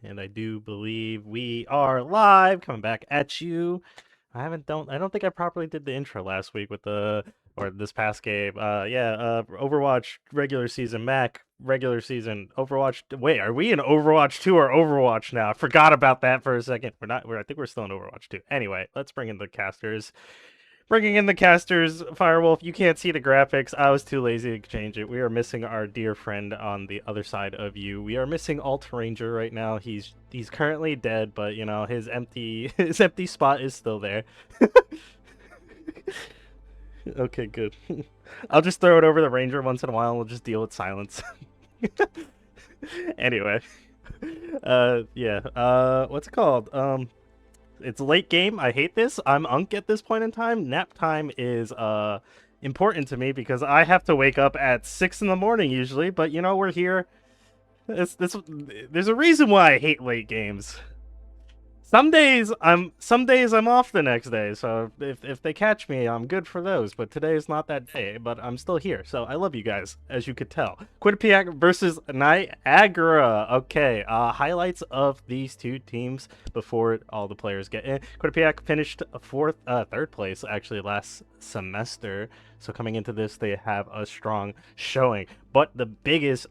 and I do believe we are live, coming back at you. I don't think I properly did the intro last week with or this past game. Overwatch regular season, MAAC regular season, Overwatch. Wait, are we in Overwatch 2 or Overwatch now? I forgot about that for a second. We're not. I think we're still in Overwatch 2. Anyway, let's bring in the casters. Bringing in the casters, Firewolf. You can't see the graphics. I was too lazy to change it. We are missing our dear friend on the other side of you. We are missing Alt Ranger right now. He's currently dead, but you know his empty his empty spot is still there. Okay, good. I'll just throw it over the Ranger once in a while. And we'll just deal with silence. Anyway, yeah. What's it called? It's late game. I hate this. I'm Unk at this point in time. Nap time is important to me because I have to wake up at 6 in the morning usually. But you know we're here. There's a reason why I hate late games. Some days I'm off the next day, so if they catch me, I'm good for those. But today is not that day, but I'm still here, so I love you guys, as you could tell. Quinnipiac versus Niagara. Okay, highlights of these two teams before all the players get in. Quinnipiac finished third place actually last semester, so coming into this they have a strong showing. But the biggest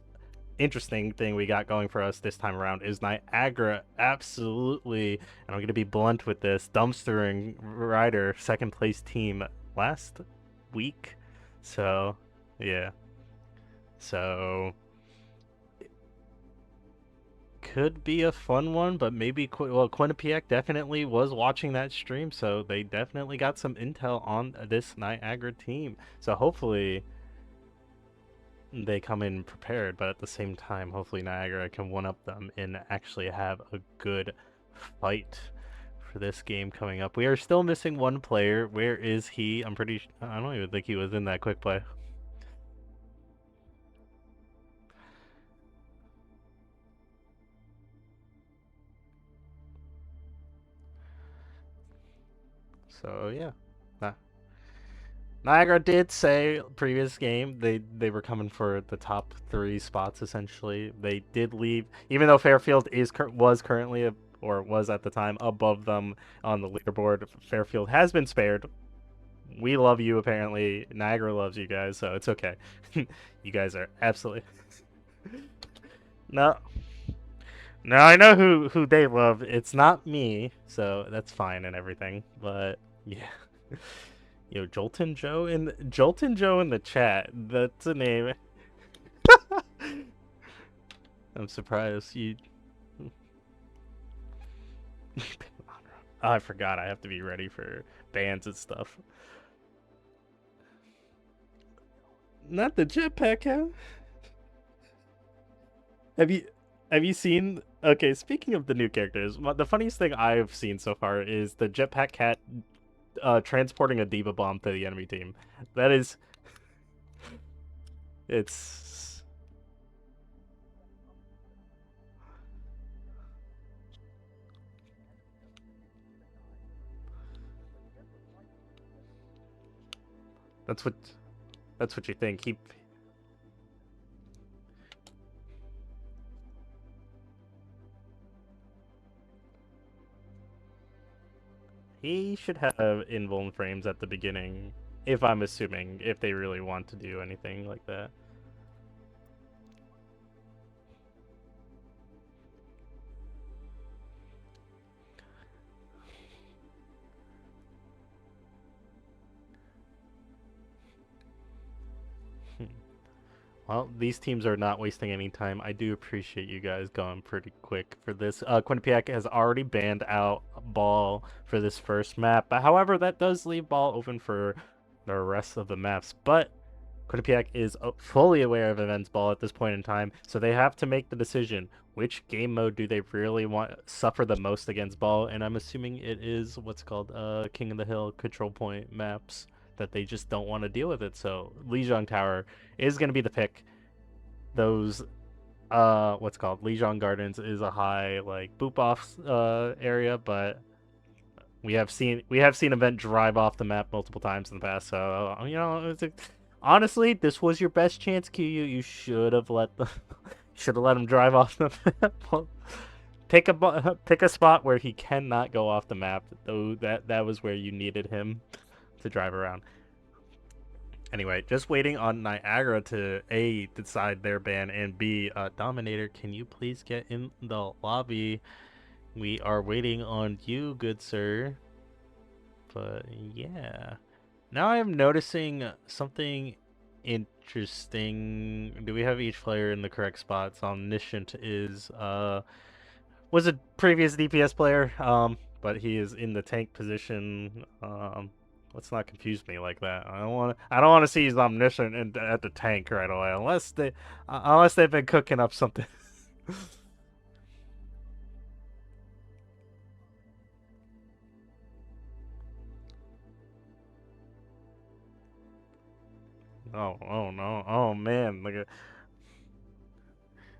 interesting thing we got going for us this time around is Niagara absolutely, and I'm going to be blunt with this, dumpstering Ryder second place team last week. So, yeah. So, could be a fun one, but maybe, well, Quinnipiac definitely was watching that stream, so they definitely got some intel on this Niagara team. So, hopefully they come in prepared, but at the same time, hopefully Niagara can one-up them and actually have a good fight for this game coming up. We are still missing one player. Where is he? I don't even think he was in that quick play. So yeah. Niagara did say previous game they were coming for the top 3 spots essentially. They did leave, even though Fairfield was currently or was at the time above them on the leaderboard. Fairfield has been spared. We love you apparently. Niagara loves you guys, so it's okay. You guys are absolutely no. No, I know who they love. It's not me, so that's fine and everything. But yeah. Yo, Jolton Joe in the chat. That's a name. I'm surprised you. Oh, I forgot. I have to be ready for bans and stuff. Not the jetpack cat. Have you have you seen? Okay, speaking of the new characters, the funniest thing I've seen so far is the jetpack cat transporting a diva bomb to the enemy team. That is, it's. That's what. That's what you think. He should have invuln frames at the beginning, if I'm assuming, if they really want to do anything like that. Well, these teams are not wasting any time. I do appreciate you guys going pretty quick for this. Quinnipiac has already banned out Ball for this first map. But however, that does leave Ball open for the rest of the maps. But Quinnipiac is fully aware of Events Ball at this point in time, so they have to make the decision. Which game mode do they really want suffer the most against Ball? And I'm assuming it is what's called King of the Hill control point maps that they just don't want to deal with it. So Lijiang Tower is going to be the pick. Those what's called Lijiang Gardens is a high like boop off area, but we have seen Event drive off the map multiple times in the past. So you know, honestly, this was your best chance, QU. You should have let them drive off the map. pick a pick a spot where he cannot go off the map. Though that was where you needed him to drive around. Anyway, just waiting on Niagara to A, decide their ban, and B, Dominator, can you please get in the lobby? We are waiting on you, good sir. But yeah. Now I'm noticing something interesting. Do we have each player in the correct spots? Omniscient is, was a previous DPS player, but he is in the tank position. Let's not confuse me like that. I don't want to see he's omniscient at the tank right away, unless they've been cooking up something. Oh no, oh man, look at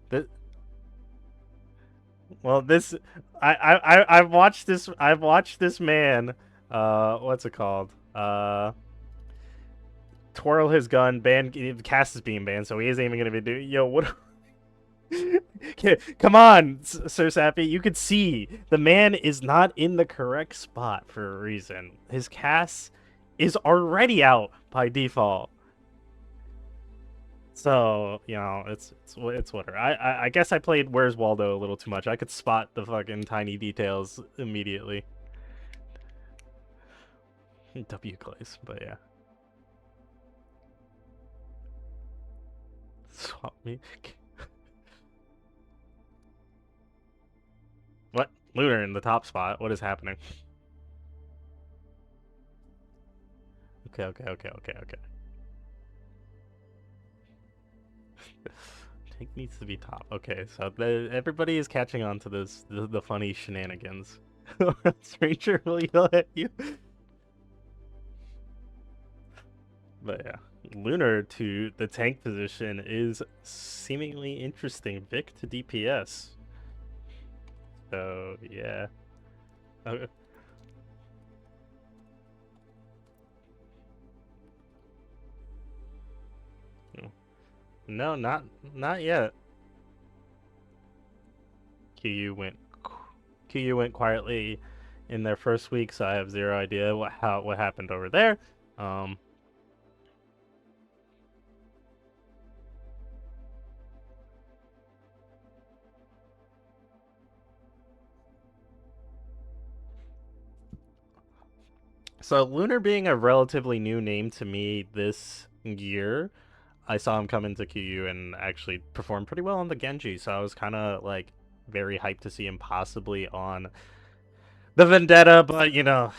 this. Well, this, I've watched this man, what's it called? Twirl his gun, Cass is being banned, so he isn't even gonna be doing. Yo, what? Come on, Sir Sappy. You could see the man is not in the correct spot for a reason. His Cass is already out by default. So, you know, it's whatever. I guess I played Where's Waldo a little too much. I could spot the fucking tiny details immediately. W Clays, but yeah. Swap me. What? Lunar in the top spot. What is happening? Okay. Tank needs to be top. Okay, so everybody is catching on to the funny shenanigans. Stranger will yell at you. But yeah, Lunar to the tank position is seemingly interesting. Vic to DPS. So yeah. Okay. No, not yet. QU went QU went quietly in their first week, so I have zero idea what happened over there. So Lunar being a relatively new name to me this year, I saw him come into QU and actually perform pretty well on the Genji, so I was kind of like very hyped to see him possibly on the Vendetta, but you know,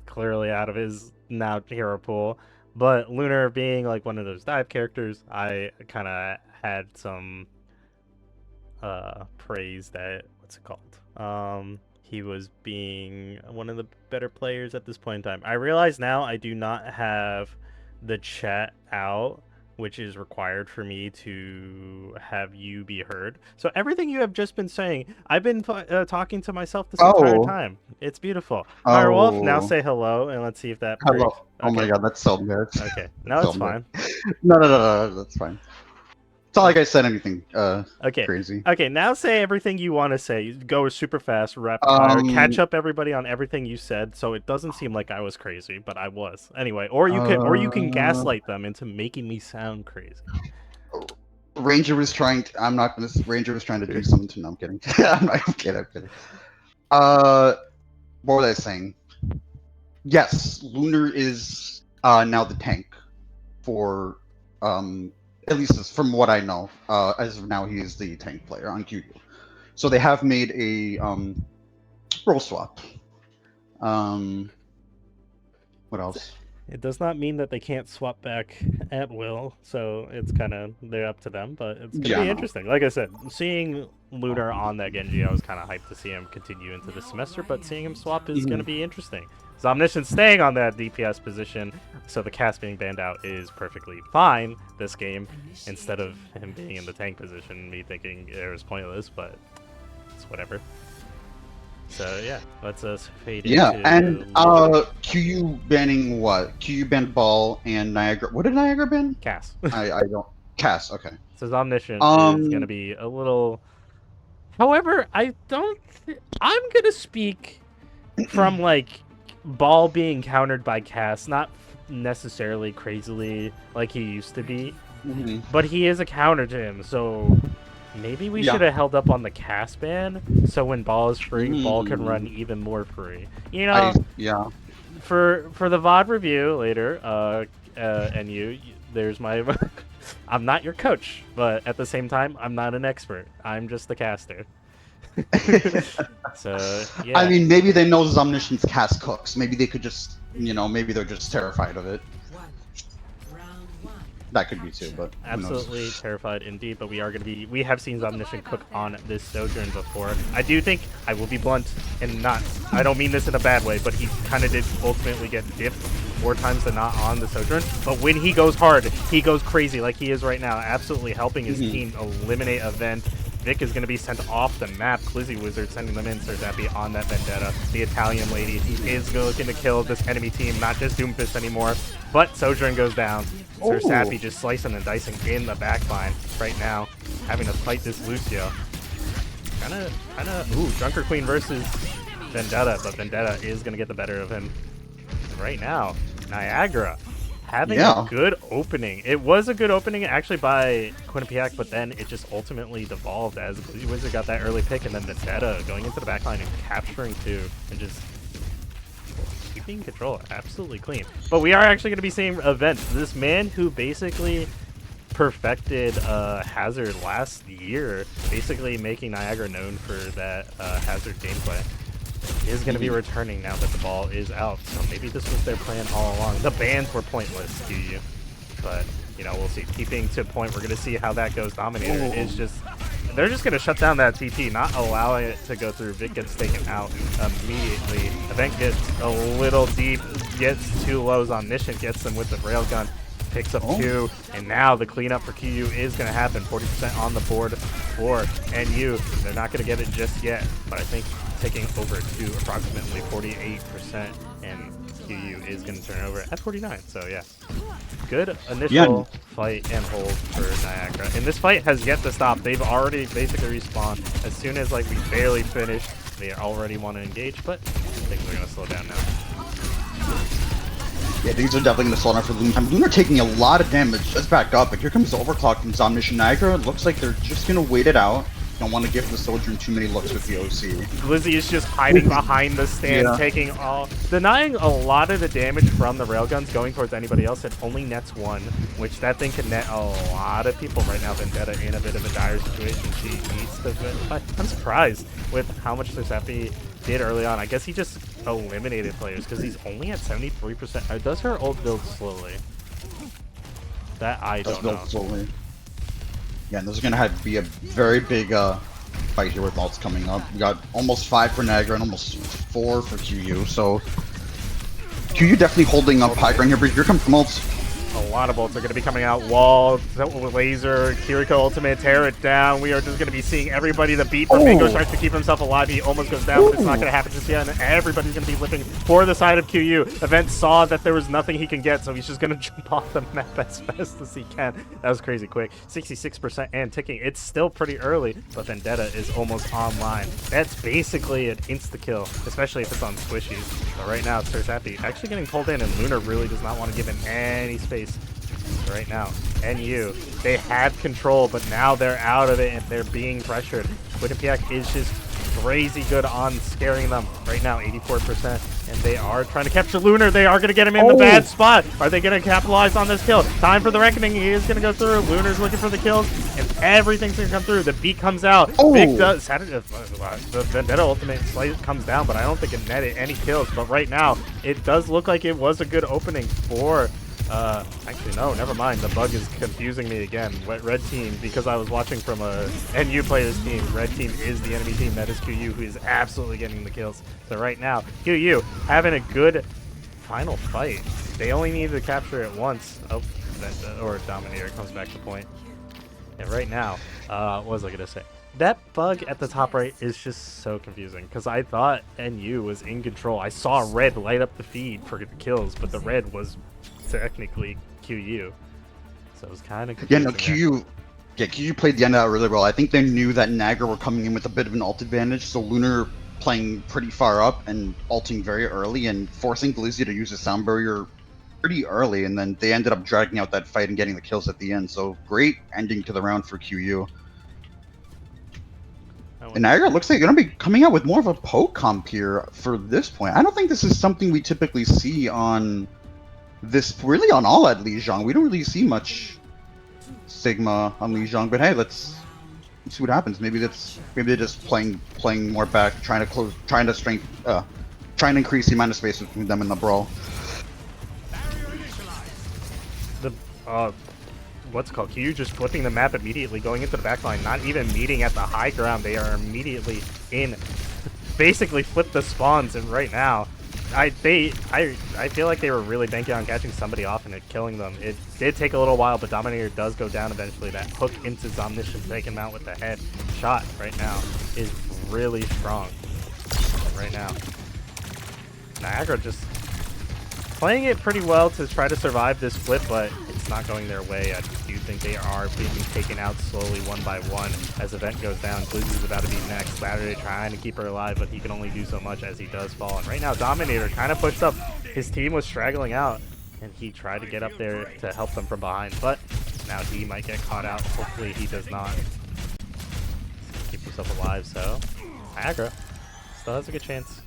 clearly out of his now hero pool. But Lunar being like one of those dive characters, I kind of had some praise that, what's it called? He was being one of the better players at this point in time. I realize now I do not have the chat out, which is required for me to have you be heard. So everything you have just been saying, I've been talking to myself this entire time. It's beautiful. Fire Wolf, now say hello, and let's see if that. Hello. Okay. Oh my god, that's so bad. Okay, now it's fine. No, that's fine. It's not like I said anything okay. crazy. Okay, now say everything you want to say. Go super fast, rapid fire, catch up everybody on everything you said, so it doesn't seem like I was crazy, but I was. Anyway, or you can gaslight them into making me sound crazy. Ranger was trying to, I'm not gonna. Ranger was trying to do something to. No, I'm kidding. I'm kidding. What was I saying? Yes, Lunar is now the tank for at least from what I know. As of now, he is the tank player on QU. So they have made a role swap. What else? It does not mean that they can't swap back at will, so it's kind of they're up to them. But it's gonna be interesting. Like I said, seeing Lunar on that Genji, I was kind of hyped to see him continue into the semester. But seeing him swap is gonna be interesting. Omniscient staying on that DPS position, so the Cass being banned out is perfectly fine this game, instead of him being in the tank position, me thinking it was pointless, but it's whatever. So yeah, let's fade into... Yeah, and QU banning what? QU banned Ball and Niagara. What did Niagara ban? Cass. I don't... Cass, okay. So Omniscient is going to be a little However, I'm gonna speak from like Ball being countered by Cass, not necessarily crazily like he used to be, Hmm. but he is a counter to him. So maybe we should Yeah. have held up on the Cass ban, so when Ball is free, Ball can run Mm. even more free. You know, Yeah. for the VOD review later, and there's my. I'm not your coach, but at the same time, I'm not an expert. I'm just the caster. So I yeah, mean, maybe they know Omniscience cast cooks. Maybe they could just, maybe they're just terrified of it. That could be too, but who absolutely knows? terrified indeed. But we have seen Omniscient cook on this Sojourn before. I do think, I will be blunt and not, I don't mean this in a bad way, but he kind of did ultimately get dipped more times than not on the Sojourn. But when he goes hard, he goes crazy like he is right now, absolutely helping his Mhm. team eliminate Event. Vic is going to be sent off the map. Glizzy Wizard sending them in. Sirzappy on that Vendetta. The Italian lady is looking to kill this enemy team, not just Doomfist anymore. But Sojourn goes down. Sirzappy just slicing and dicing in the backline right now, having to fight this Lucio. Ooh, Junker Queen versus Vendetta, but Vendetta is going to get the better of him. And right now, Niagara having a Yeah. good opening. It was a good opening actually by QUINNIPIAC, but then it just ultimately devolved as Glizzy Wizard got that early pick, and then Vendetta going into the backline and capturing two, and just keeping control absolutely clean. But we are actually going to be seeing events. This man who basically perfected Hazard last year, basically making Niagara known for that Hazard gameplay, is going to be returning now that the ball is out. So maybe this was their plan all along. The bans were pointless, QU. But, we'll see. Keeping to point, we're going to see how that goes. Dominator is just... They're just going to shut down that TP, not allowing it to go through. Vic gets taken out immediately. Event gets a little deep, gets too low. Omniscient gets them with the railgun. Picks up two, and now the cleanup for QU is going to happen. 40% on the board for NU. They're not going to get it just yet, but I think taking over to approximately 48%, and QU is going to turn over at 49. So yeah, good initial fight and hold for Niagara. And this fight has yet to stop. They've already basically respawned. As soon as we barely finished, they already want to engage, but things are going to slow down now. Yeah, things are definitely going to slow down for Lunar. Lunar taking a lot of damage. Just back up, but here comes the overclock from Omniscient Niagara. Looks like they're just going to wait it out. Don't want to give the Sojourn too many looks with the OC. Glizzy is just hiding behind the stand, denying a lot of the damage from the railguns going towards anybody else. It only nets one, which that thing can net a lot of people right now. Vendetta in a bit of a dire situation. She needs to fight. I'm surprised with how much Sirzappy did early on. I guess he just eliminated players because he's only at 73%. Does her ult build slowly? That I don't know. Slowly. Yeah, and this is going to be a very big fight here with ults coming up. We got almost 5 for Niagara and almost 4 for QU, so QU definitely holding up high ground here, but here comes the ults. A lot of bolts are going to be coming out. Wall, laser, Kiriko ultimate, tear it down. We are just going to be seeing everybody. The beat from Bingo tries to keep himself alive. He almost goes down, but it's not going to happen just yet. And everybody's going to be living for the side of QU. Event saw that there was nothing he can get, so he's just going to jump off the map as fast as he can. That was crazy quick. 66% and ticking. It's still pretty early, but Vendetta is almost online. That's basically an insta-kill, especially if it's on squishies. But right now, Sirzappy actually getting pulled in, and Lunar really does not want to give him any space. Right now, NU, they had control, but now they're out of it and they're being pressured. QUINNIPIAC is just crazy good on scaring them right now, 84%, and they are trying to capture Lunar. They are going to get him in the bad spot. Are they going to capitalize on this kill? Time for the reckoning. He is going to go through. Lunar's looking for the kills, and everything's going to come through. The beat comes out. Vic does. The Vendetta ultimate slice comes down, but I don't think it netted any kills. But right now, it does look like it was a good opening for actually no, never mind. The bug is confusing me again. Red team, because I was watching from a NU player's team. Red team is the enemy team. That is QU, who is absolutely getting the kills. So right now, QU having a good final fight. They only need to capture it once. Oh, or Dominator comes back to point. And right now, what was I gonna say? That bug at the top right is just so confusing because I thought NU was in control. I saw red light up the feed for the kills, but the red was technically QU. So it was kind of confusing. Yeah, no, QU Yeah, QU played the end out really well. I think they knew that NIAGARA were coming in with a bit of an ult advantage, so Lunar playing pretty far up and ulting very early and forcing Glizzy to use a sound barrier pretty early, and then they ended up dragging out that fight and getting the kills at the end. So great ending to the round for QU. And NIAGARA looks like they're going to be coming out with more of a poke comp here for this point. I don't think this is something we typically see on this, really on all at Lijiang. We don't really see much Sigma on Lijiang, but hey, let's see what happens. Maybe they're just playing more back, trying to increase the amount of space between them and the brawl. The what's it called? QU just flipping the map immediately, going into the backline, not even meeting at the high ground. They are immediately in. Basically flip the spawns, and right now, I feel like they were really banking on catching somebody off and it killing them. It did take a little while, but Dominator does go down eventually. That hook into Zomniscience, taking him out with the head shot right now is really strong. Right now, NIAGARA just playing it pretty well to try to survive this flip, but it's not going their way. I do think they are being taken out slowly one by one as Event goes down. Glizzy's about to be next. Saturday trying to keep her alive, but he can only do so much as he does fall. And right now, Dominator kind of puts up. His team was straggling out, and he tried to get up there to help them from behind, but now he might get caught out. Hopefully he does not. Keep himself alive, so NIAGARA still has a good chance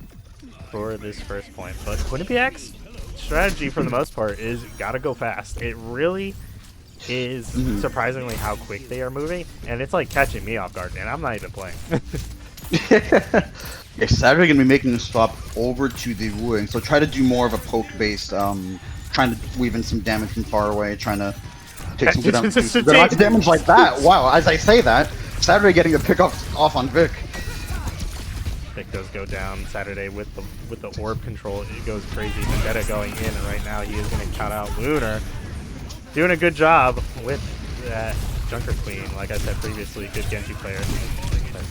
for this first point. But QUINNIPIAC's strategy for the most part is gotta go fast. It really is surprisingly how quick they are moving, and it's like catching me off guard, and I'm not even playing. Yeah, Saturday gonna be making the swap over to the Wooing, so try to do more of a poke based, trying to weave in some damage from far away, trying to take some good amount of damage like that. Wow, as I say that, Saturday getting the pick off on Vic. Vic does go down. Saturday with the orb control, it goes crazy. Vendetta going in, and right now he is going to count out Lunar. Doing a good job with that Junker Queen. Like I said previously, good Genji player. But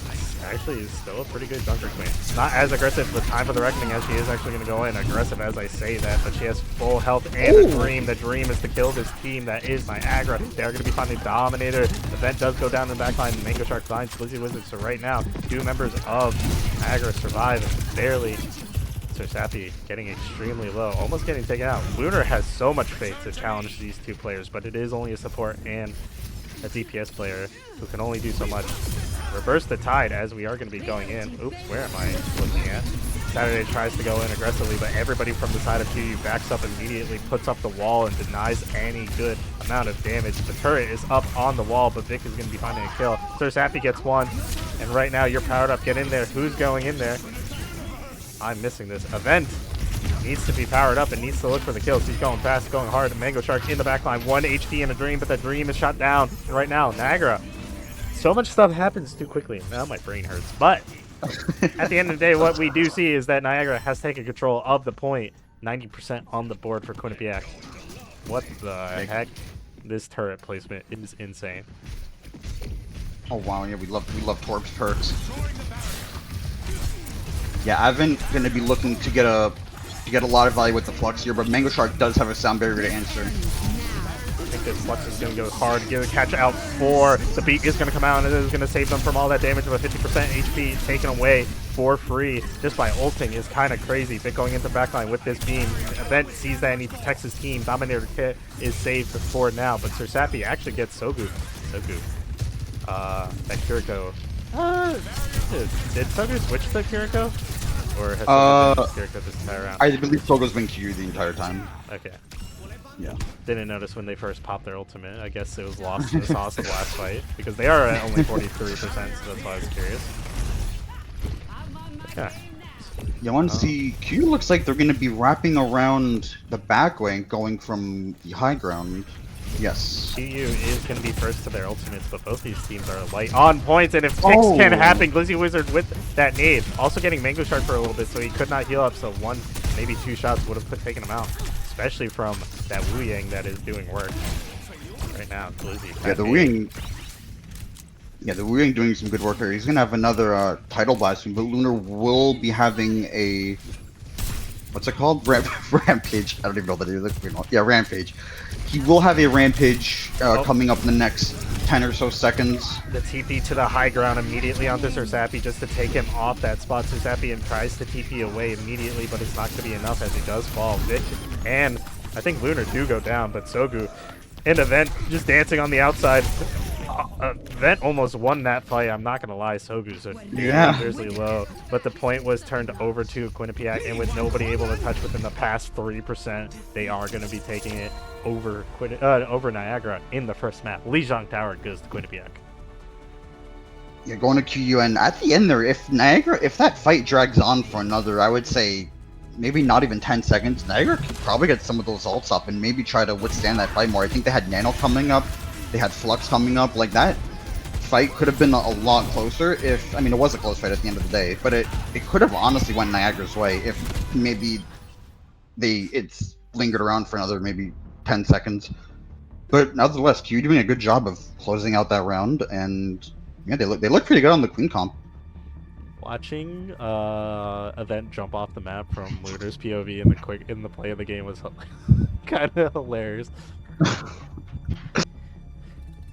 actually is still a pretty good Junker Queen. Not as aggressive with Time for the Reckoning as she is actually going to go in. Aggressive as I say that, but she has full health and a dream. The dream is to kill this team that is NIAGARA. They are going to be finding Dominator. Event does go down in the backline. Mango Shark finds Blizzy Wizard. So right now, two members of NIAGARA survive barely. Sir Sappy getting extremely low, almost getting taken out. Lunar has so much faith to challenge these two players, but it is only a support and a DPS player who can only do so much. Reverse the tide as we are going to be going in. Oops, where am I looking at? Saturday tries to go in aggressively, but everybody from the side of QU backs up immediately, puts up the wall, and denies any good amount of damage. The turret is up on the wall, but Vic is going to be finding a kill. Sir Sappy gets one, and right now you're powered up. Get in there. Who's going in there? I'm missing this. Event needs to be powered up and needs to look for the kills. He's going fast, going hard. Mango Shark in the backline. 1 HP and a dream, but the dream is shot down. And right now, NIAGARA. So much stuff happens too quickly. Now my brain hurts. But at the end of the day, what we do see is that NIAGARA has taken control of the point. 90% on the board for QUINNIPIAC. What the heck? This turret placement is insane. Oh wow, yeah, we love Torp's perks. Yeah, I've been gonna be looking to get a lot of value with the Flux here, but Mango Shark does have a sound barrier to answer. I think this Flux is gonna go hard, get a catch out for the beat is gonna come out and it is gonna save them from all that damage with 50% HP taken away for free just by ulting is kind of crazy. Vic going into backline with this beam. Event sees that and he protects his team. Dominator kit is saved for now, but Sir Sappy actually gets Sogu. That Kiriko. Did Sogu switch to Kiriko? Or has Kiriko this entire round? I believe Sogo's been Q the entire time. Okay. Yeah. Didn't notice when they first popped their ultimate. I guess it was lost in the sauce of the last fight. Because they are at only 43%, so that's why I was curious. Yeah. Yeah, I want to see. Q looks like they're going to be wrapping around the back lane, going from the high ground. Yes. QU is going to be first to their ultimates, but both these teams are light on points, and if ticks can happen, Glizzy Wizard with that nade. Also getting Mango Shark for a little bit, so he could not heal up, so 1, maybe 2 shots would have taken him out. Especially from that Wu Yang that is doing work right now. Glizzy. Yeah, the Wu Yang. Yeah, the Wu Yang doing some good work here. He's going to have another title blast soon, but Lunar will be having a... What's it called? Rampage. I don't even know what that is. Yeah, Rampage. He will have a Rampage coming up in the next 10 or so seconds. The TP to the high ground immediately onto Sursapi just to take him off that spot. Sursapi tries to TP away immediately, but it's not going to be enough as he does fall. Vic and I think Lunar do go down, but Sogu and Event just dancing on the outside. Event almost won that fight, I'm not going to lie. Sogu's dangerously low, but the point was turned over to Quinnipiac, and with nobody able to touch within the past 3%, they are going to be taking it over Niagara in the first map. Lijiang Tower goes to Quinnipiac. You're going to QU, and at the end there, if that fight drags on for another, I would say, maybe not even 10 seconds, Niagara could probably get some of those ults up and maybe try to withstand that fight more. I think they had Nano coming up, they had Flux coming up. Like, that fight could have been a lot closer if, I mean, it was a close fight at the end of the day, but it could have honestly went Niagara's way if maybe it's lingered around for another maybe 10 seconds. But nevertheless, Q doing a good job of closing out that round, and yeah, they look pretty good on the Queen comp. Watching Event jump off the map from Lunar's POV in the play of the game was kind of hilarious.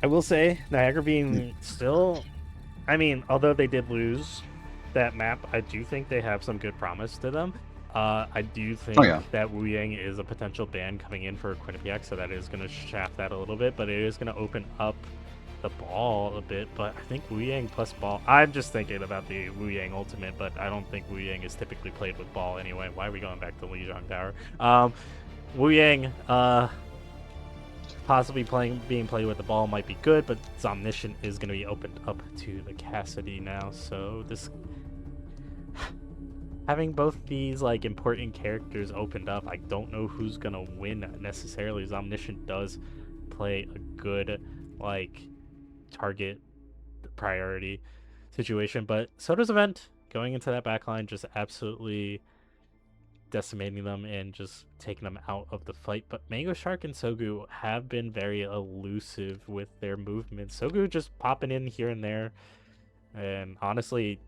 I will say, Niagara being still, I mean, although they did lose that map, I do think they have some good promise to them. I do think that Wu Yang is a potential ban coming in for Quinnipiac, so that is going to shaft that a little bit, but it is going to open up the ball a bit. But I think Wu Yang plus ball, I'm just thinking about the Wu Yang ultimate, but I don't think Wu Yang is typically played with ball anyway. Why are we going back to Lijiang Tower? Wu Yang, possibly being played with the ball might be good, but Zomniscient is going to be opened up to the Cassidy now, so this having both these like important characters opened up, I don't know who's going to win necessarily. Zomniscient does play a good like target priority situation, but so does Event going into that backline, just absolutely decimating them and just taking them out of the fight. But Mango Shark and Sogu have been very elusive with their movements. Sogu just popping in here and there, and honestly,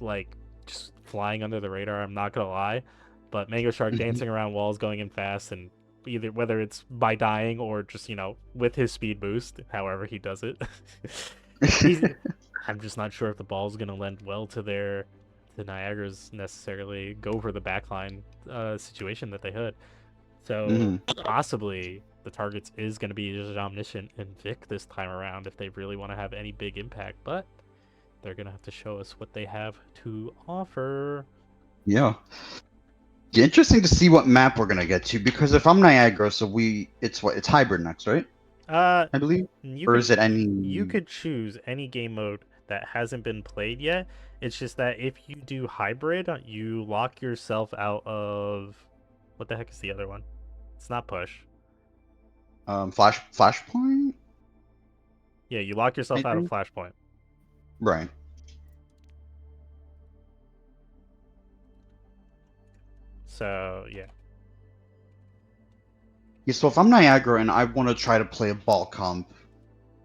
like, just flying under the radar, I'm not gonna lie. But Mango Shark dancing around walls, going in fast, and whether it's by dying or just, you know, with his speed boost, however he does it. I'm just not sure if the ball's gonna lend well to Niagara's necessarily go for the backline situation that they had. So possibly the targets is going to be Omniscient and Vic this time around if they really want to have any big impact, but they're going to have to show us what they have to offer. Yeah. Interesting to see what map we're going to get to, because if I'm Niagara, so it's hybrid next, right? I believe? Is it any... You could choose any game mode that hasn't been played yet. It's just that if you do hybrid, you lock yourself out of... What the heck is the other one? It's not push. Flashpoint? Yeah, you lock yourself out of Flashpoint. Right. So, yeah. Yeah, so if I'm Niagara and I want to try to play a ball comp,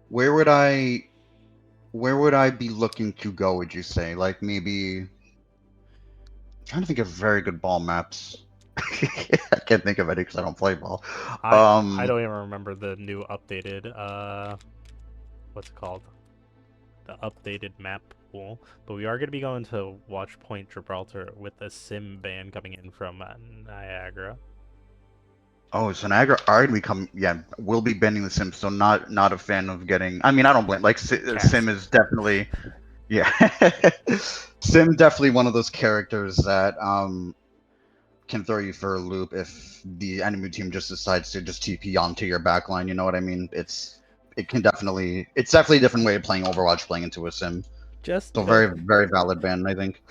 where would I be looking to go, would you say? Like, maybe... I'm trying to think of very good ball maps. I can't think of any because I don't play ball. I don't even remember the new updated, what's it called? The updated map pool. But we are going to be going to Watch Point Gibraltar with a sim ban coming in from Niagara. Oh, so Niagara already will be banning the sim, so not a fan of getting... I mean, I don't blame... Like, sim is definitely... Yeah. Sim definitely one of those characters that can throw you for a loop if the enemy team just decides to just TP onto your backline, you know what I mean? It's definitely a different way of playing Overwatch, playing into a sim. So very, very valid ban, I think.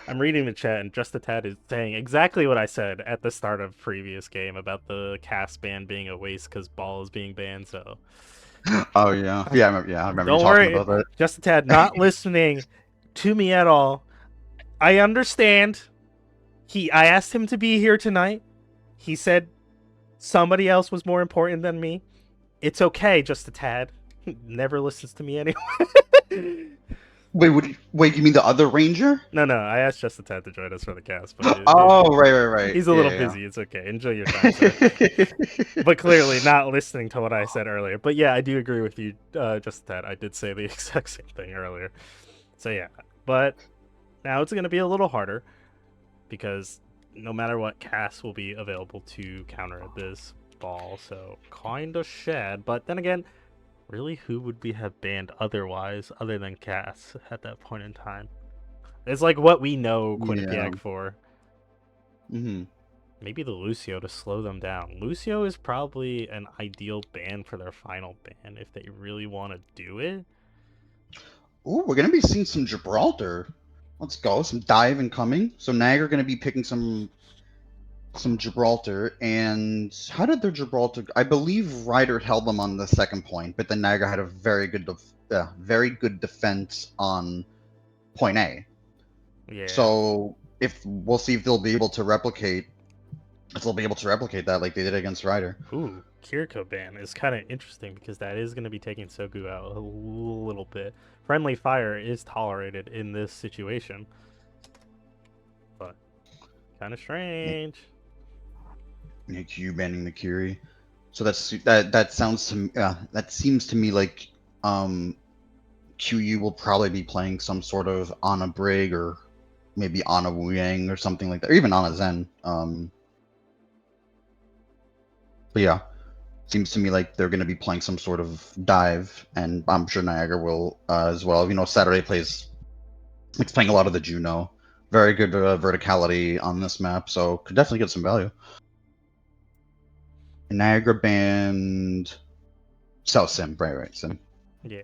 I'm reading the chat, and Just a Tad is saying exactly what I said at the start of previous game about the cast ban being a waste because ball is being banned, so... Oh, yeah. I remember Don't you worry, talking about that. Just a Tad not listening to me at all. I understand. I asked him to be here tonight. He said somebody else was more important than me. It's okay, Just a Tad. Never listens to me anyway. Wait, you mean the other ranger? No, I asked just a tad to join us for the cast, but Oh, right. he's a little busy. It's okay. Enjoy your time, sir. But clearly not listening to what I said earlier. But yeah, I do agree with you, just a tad. I did say the exact same thing earlier. So yeah, but now it's going to be a little harder because no matter what, Cass will be available to counter this ball. So kind of sad. But then again, really, who would we have banned otherwise, other than Cass at that point in time? It's like what we know Quinnipiac for. Mm-hmm. Maybe the Lucio to slow them down. Lucio is probably an ideal ban for their final ban if they really want to do it. Ooh, we're gonna be seeing some Gibraltar. Let's go. Some dive incoming. So Niagara gonna be picking some Gibraltar. And how did their Gibraltar? I believe Ryder held them on the second point, but then Niagara had a very good defense on point A. Yeah. So if we'll see if they'll be able to replicate. If they'll be able to replicate that like they did against Ryder. Ooh, Kiriko ban is kind of interesting because that is going to be taking Sogu out a little bit. Friendly fire is tolerated in this situation, but kind of strange. Q banning the Curie. So that sounds to that seems to me like QU will probably be playing some sort of Ana Brig or maybe Ana Wu Yang or something like that, or even Ana Zen. But yeah, seems to me like they're going to be playing some sort of dive, and I'm sure Niagara will as well. You know, Saturday it's playing a lot of the Juno. Very good verticality on this map, so could definitely get some value. Niagara banned South Sim, right, Sim. Yeah.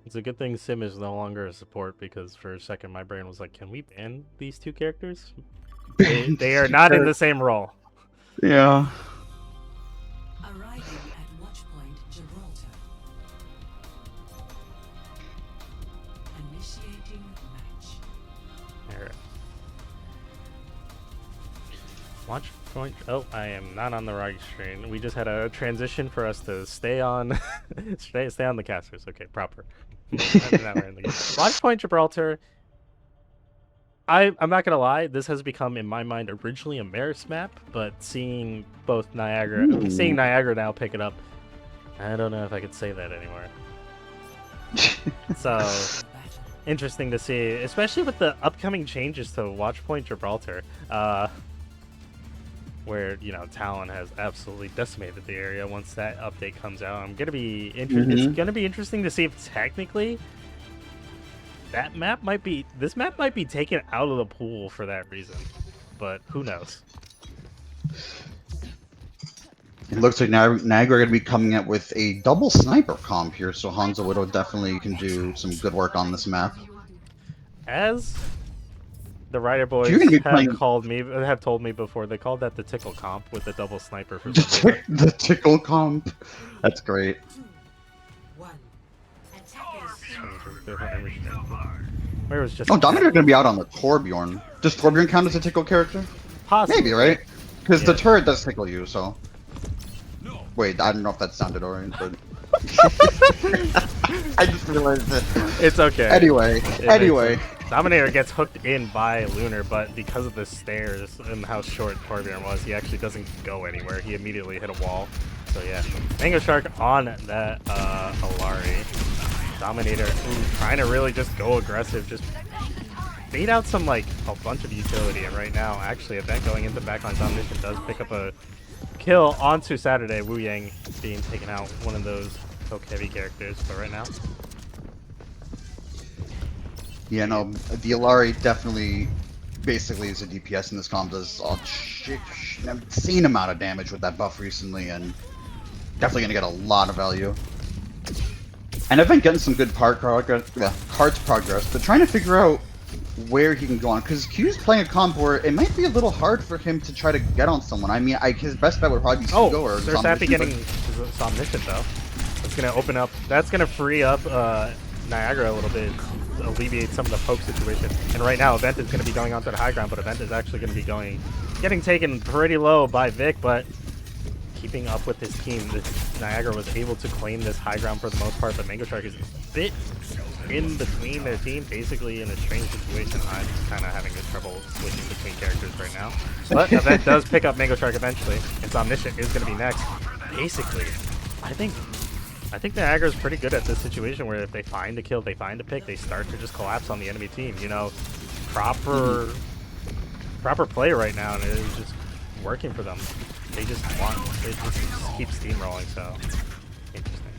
It's a good thing Sim is no longer a support because for a second my brain was like, can we ban these two characters? They are not in the same role. Yeah. Arriving at Watch Point Gibraltar. Initiating match. Alright. Watch point. Oh, I am not on the right screen. We just had a transition for us to stay on, stay on the casters. Okay, proper. Now we're in the game. Watch point Gibraltar. I'm not gonna lie. This has become, in my mind, originally a Maris map, but seeing Niagara now pick it up, I don't know if I could say that anymore. So interesting to see, especially with the upcoming changes to Watch Point Gibraltar, where Talon has absolutely decimated the area. Once that update comes out, I'm gonna be interested. It's gonna be interesting to see if technically this map might be taken out of the pool for that reason, but who knows? It looks like Niagara are going to be coming up with a double sniper comp here, so Hanzo Widow definitely can do some good work on this map. As the Rider Boys have told me before, they called that the tickle comp with the double sniper for the tickle comp. That's great. Where was just? Oh, Dominator's gonna be out on the Torbjorn. Does Torbjorn count as a tickle character? Possibly. Maybe, right? Because the turret does tickle you, so. Wait, I don't know if that sounded alright, but. I just realized it. It's okay. Anyway. Dominator gets hooked in by Lunar, but because of the stairs and how short Torbjorn was, he actually doesn't go anywhere. He immediately hit a wall. So yeah, Mango Shark on that Alari. Dominator trying to really just go aggressive, just bait out some a bunch of utility, and right now actually Event going into backline domination does pick up a kill onto Saturday. Wu Yang being taken out, one of those poke heavy characters, but right now. Yeah, no, the Alari definitely basically is a DPS in this comp, does an insane amount of damage with that buff recently, and definitely gonna get a lot of value. And I've been getting some good cards progress, but trying to figure out where he can go on, because Q's playing a comp where it might be a little hard for him to try to get on someone. I mean, his best bet would probably be Sugo or there's Sappy getting Somniscient though. That's gonna open up. That's gonna free up Niagara a little bit. alleviate some of the poke situation. And right now, Event is going to be going onto the high ground, but Event is actually going to be getting taken pretty low by Vic, but keeping up with his team. Niagara was able to claim this high ground for the most part, but Mango Shark is a bit in between their team, basically in a strange situation. I'm kind of having trouble switching between characters right now. But Event does pick up Mango Shark eventually, and Omniscient is going to be next. Basically, I think Niagara is pretty good at this situation where if they find a kill, they find a pick, they start to just collapse on the enemy team. You know, proper play right now, and it is just working for them. They just keep steamrolling, so interesting.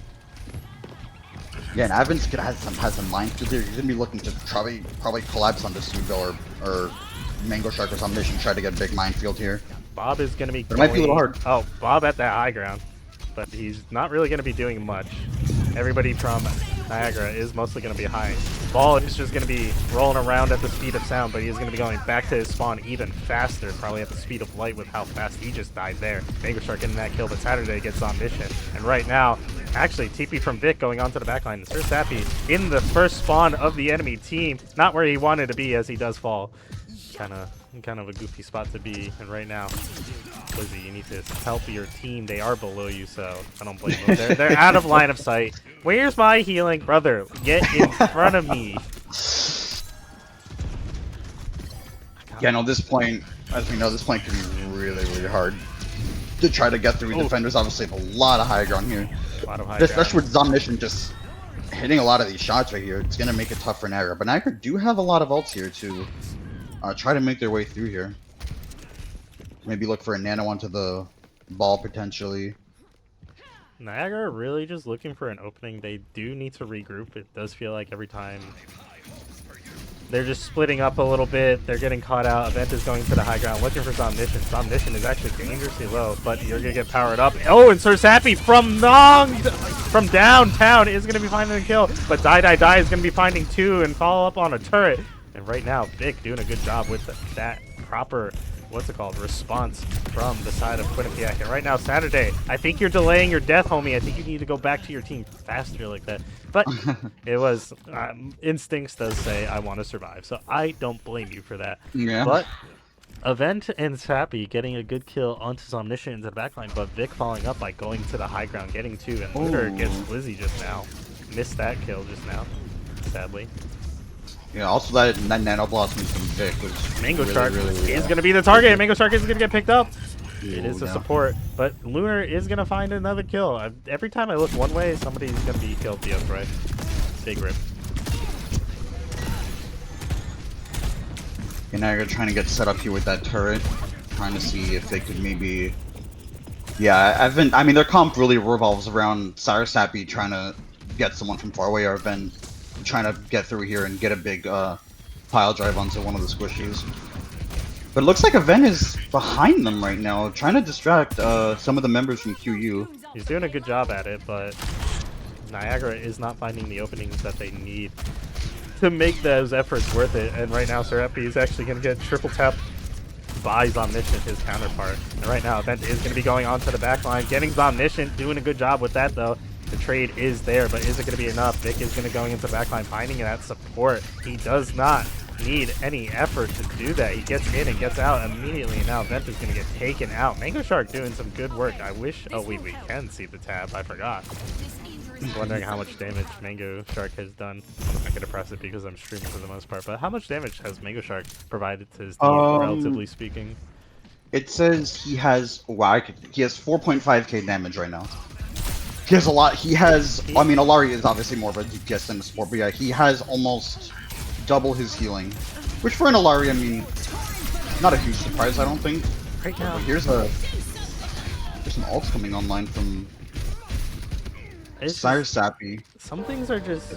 Yeah, and Evans has some minefield here. He's gonna be looking to probably collapse on this Hugo or Mango Shark or some mission, try to get a big minefield here. Bob is gonna be. But it might be a little hard. Oh, Bob at that high ground, but he's not really gonna be doing much. Everybody from Niagara is mostly going to be high. Ball is just going to be rolling around at the speed of sound, but he's going to be going back to his spawn even faster, probably at the speed of light with how fast he just died there. Mango Shark getting that kill, but Saturday gets on mission. And right now, actually, TP from Vic going onto the backline. Sir Sappy in the first spawn of the enemy team. Not where he wanted to be as he does fall. Kind of a goofy spot to be. And right now, Lizzie, you need to help your team. They are below you, so I don't blame them. They're out of line of sight. Where's my healing? Brother, get in front of me. Yeah, no, this point, as we know, this point can be really, really hard to try to get through. Defenders obviously have a lot of high ground here. Especially with Zomnation just hitting a lot of these shots right here. It's going to make it tough for Niagara. But Niagara do have a lot of ults here to try to make their way through here. Maybe look for a nano onto the ball potentially. Niagara really just looking for an opening. They do need to regroup. It does feel like every time they're just splitting up a little bit. They're getting caught out. Event is going to the high ground, looking for Zomnation. Zomnation is actually dangerously low, but you're going to get powered up. Oh, and Sir Sappy from downtown is going to be finding a kill, but Die is going to be finding two and follow up on a turret. And right now, Vic doing a good job with that proper, response from the side of QUINNIPIAC. And right now, Saturday, I think you're delaying your death, homie. I think you need to go back to your team faster like that. But it was, instincts does say, I want to survive. So I don't blame you for that. Yeah. But Event and Sappy getting a good kill onto Zomnation into the backline, but Vic following up by going to the high ground, getting two. And Lunar gets Blizzy just now. Missed that kill just now, sadly. Yeah, also that Nano Blossom from Vic was Mango really, Shark really is going to be the target. Mango Shark is going to get picked up. Ooh, it is a support, but Lunar is going to find another kill. Every time I look one way, somebody's going to be killed the other way. Big rip. And now you're trying to get set up here with that turret, trying to see if they could maybe. Yeah, I mean, their comp really revolves around Sir Sappy trying to get someone from far away, or Ven trying to get through here and get a big pile drive onto one of the squishies. But it looks like Ven is behind them right now, trying to distract some of the members from QU. He's doing a good job at it, but Niagara is not finding the openings that they need to make those efforts worth it. And right now, Sir Epi is actually going to get triple tap by Zomnation, his counterpart. And right now, Event is going to be going onto the back line, getting Zomnation, doing a good job with that though. The trade is there, but is it going to be enough? Vic is going to go into the backline, finding that support. He does not need any effort to do that. He gets in and gets out immediately, and now Vent is going to get taken out. Mango Shark doing some good work. I wish... Oh, we can see the tab. I forgot. I'm wondering how much damage Mango Shark has done. I'm not going to press it because I'm streaming for the most part, but how much damage has Mango Shark provided to his team, relatively speaking? It says he has... Wow, he has 4.5k damage right now. He has a lot. He has. I mean, Alari is obviously more of a DPS than a support, but yeah, he has almost double his healing. Which for an Alari, I mean, not a huge surprise, I don't think. Right now, there's some ults coming online from Sir Sappy. Some things are just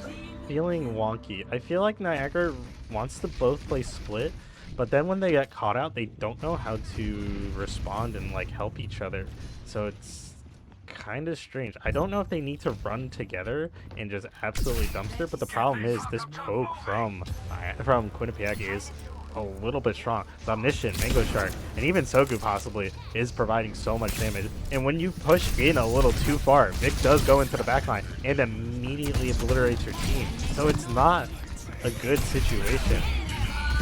feeling wonky. I feel like Niagara wants to both play split, but then when they get caught out, they don't know how to respond and like help each other. So it's kind of strange. I don't know if they need to run together and just absolutely dumpster, but the problem is this poke from QUINNIPIAC is a little bit strong. Omniscient, Mango Shark, and even Sogu possibly is providing so much damage. And when you push in a little too far, Vic does go into the backline and immediately obliterates your team. So it's not a good situation.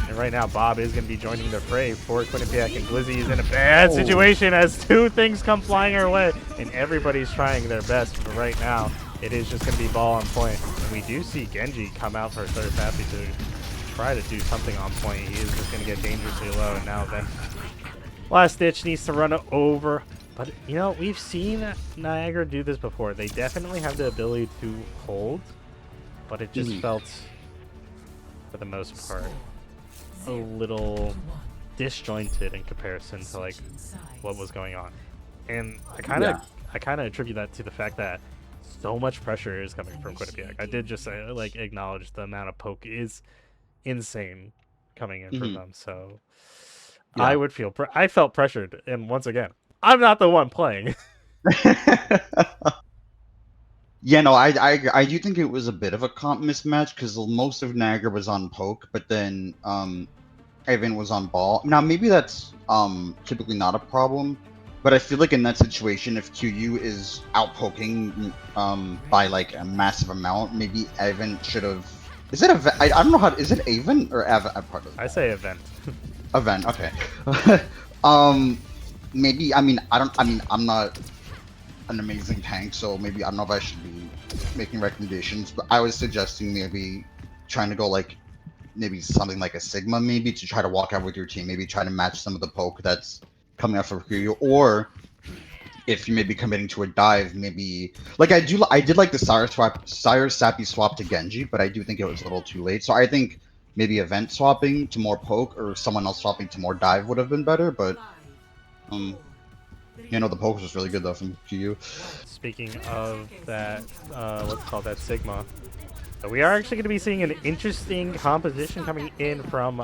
And right now, Bob is going to be joining the fray for QUINNIPIAC, and Glizzy is in a bad situation as two things come flying our way, and everybody's trying their best. But right now, it is just going to be ball on point. And we do see Genji come out for Third Happy to try to do something on point. He is just going to get dangerously low, and now then Last Ditch needs to run it over. But, you know, we've seen Niagara do this before. They definitely have the ability to hold, but it just felt, for the most part, a little disjointed in comparison to like what was going on. And I kind of attribute that to the fact that so much pressure is coming from QUINNIPIAC. I did just say, like, acknowledge the amount of poke is insane coming in from them. So I would feel I felt pressured, and once again, I'm not the one playing. Yeah, no, I do think it was a bit of a comp mismatch because most of Niagara was on poke, but then Evan was on ball. Now maybe that's typically not a problem, but I feel like in that situation, if QU is out poking by like a massive amount, maybe Evan should have. Is it I don't know how. Is it Avon or I say event. Event. Okay. Maybe. I mean, I'm not an amazing tank, so maybe I don't know if I should be making recommendations, but I was suggesting maybe trying to go like maybe something like a Sigma, maybe to try to walk out with your team, maybe try to match some of the poke that's coming out for you, or if you may be committing to a dive, maybe like I did like the Sire Sappy swap to Genji, but I do think it was a little too late. So I think maybe event swapping to more poke or someone else swapping to more dive would have been better, but you know, the poke was really good though from QU. Speaking of that, what's called that Sigma, we are actually going to be seeing an interesting composition coming in from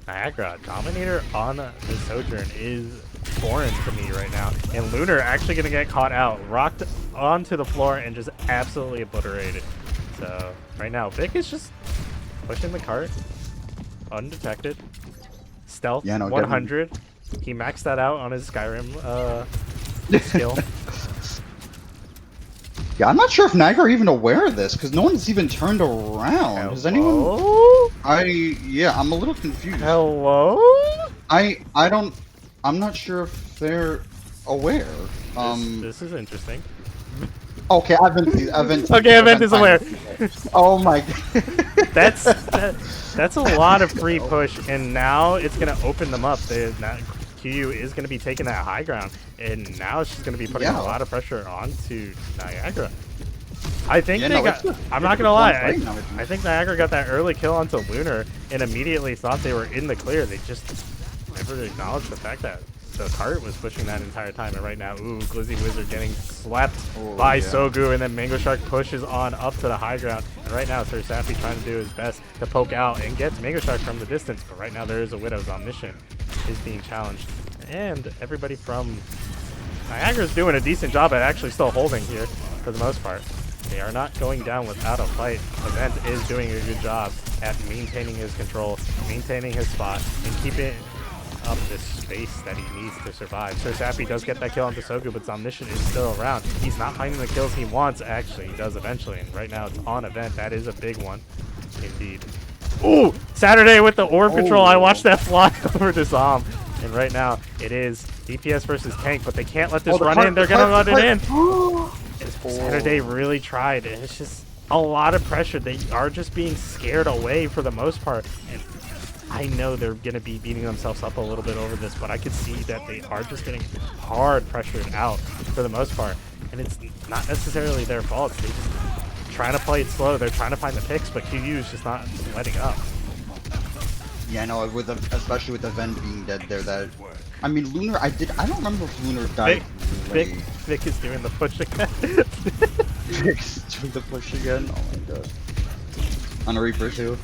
Niagara. Dominator on the Sojourn is foreign to me right now, and Lunar actually going to get caught out, rocked onto the floor, and just absolutely obliterated. So right now, Vic is just pushing the cart, undetected, stealth 100. He maxed that out on his Skyrim skill. Yeah, I'm not sure if Niagara are even aware of this, because no one's even turned around. Hello? Has anyone? I'm a little confused. Hello? I'm not sure if they're aware. This is interesting. Okay, Event. Okay, Event is aware. Oh my god. That's a lot of free push, and now it's gonna open them up. QU is gonna be taking that high ground, and now she's gonna be putting a lot of pressure onto Niagara. I think I'm not gonna lie. I think Niagara got that early kill onto Lunar and immediately thought they were in the clear. They just never acknowledged the fact that the cart was pushing that entire time. And right now, Glizzy Wizard getting slapped by Sogu, and then Mango Shark pushes on up to the high ground. And right now, Sir Sappy trying to do his best to poke out and get Mango Shark from the distance. But right now, there is a Widow's Omniscient is being challenged. And everybody from Niagara's doing a decent job at actually still holding here for the most part. They are not going down without a fight. Event is doing a good job at maintaining his control, maintaining his spot, and keeping up this space that he needs to survive. Sir Sappy does get that kill onto Sogu, but Omniscient is still around. He's not finding the kills he wants. Actually, he does eventually, and right now it's on Event. That is a big one, indeed. Ooh! Saturday with the orb control. I watched that fly over to Zom. And right now, it is DPS versus tank, but they can't let this run in. They're going to let it in. Saturday really tried. It's just a lot of pressure. They are just being scared away for the most part. And I know they're going to be beating themselves up a little bit over this, but I could see that they are just getting hard pressured out for the most part. And it's not necessarily their fault. They just trying to play it slow. They're trying to find the picks, but QU is just not letting up. Yeah, no, especially with the Ven being dead there, I mean, Lunar, I don't remember if Lunar died. Vic is doing the push again. Vic's doing the push again? Oh my god. On a Reaper too.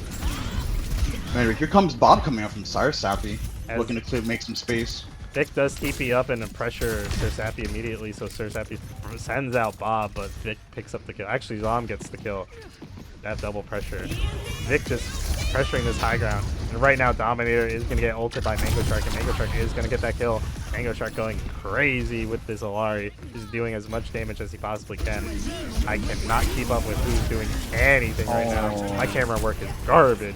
Anyway, here comes Bob coming out from Sire Sappy, looking to make some space. Vic does TP up and pressure Sir Sappy immediately, so Sir Sappy sends out Bob, but Vic picks up the kill. Actually, Zom gets the kill. That double pressure. Vic just pressuring this high ground. And right now, Dominator is going to get ulted by Mango Shark, and Mango Shark is going to get that kill. Mango Shark going crazy with this Alari, just doing as much damage as he possibly can. I cannot keep up with who's doing anything right now. My camera work is garbage.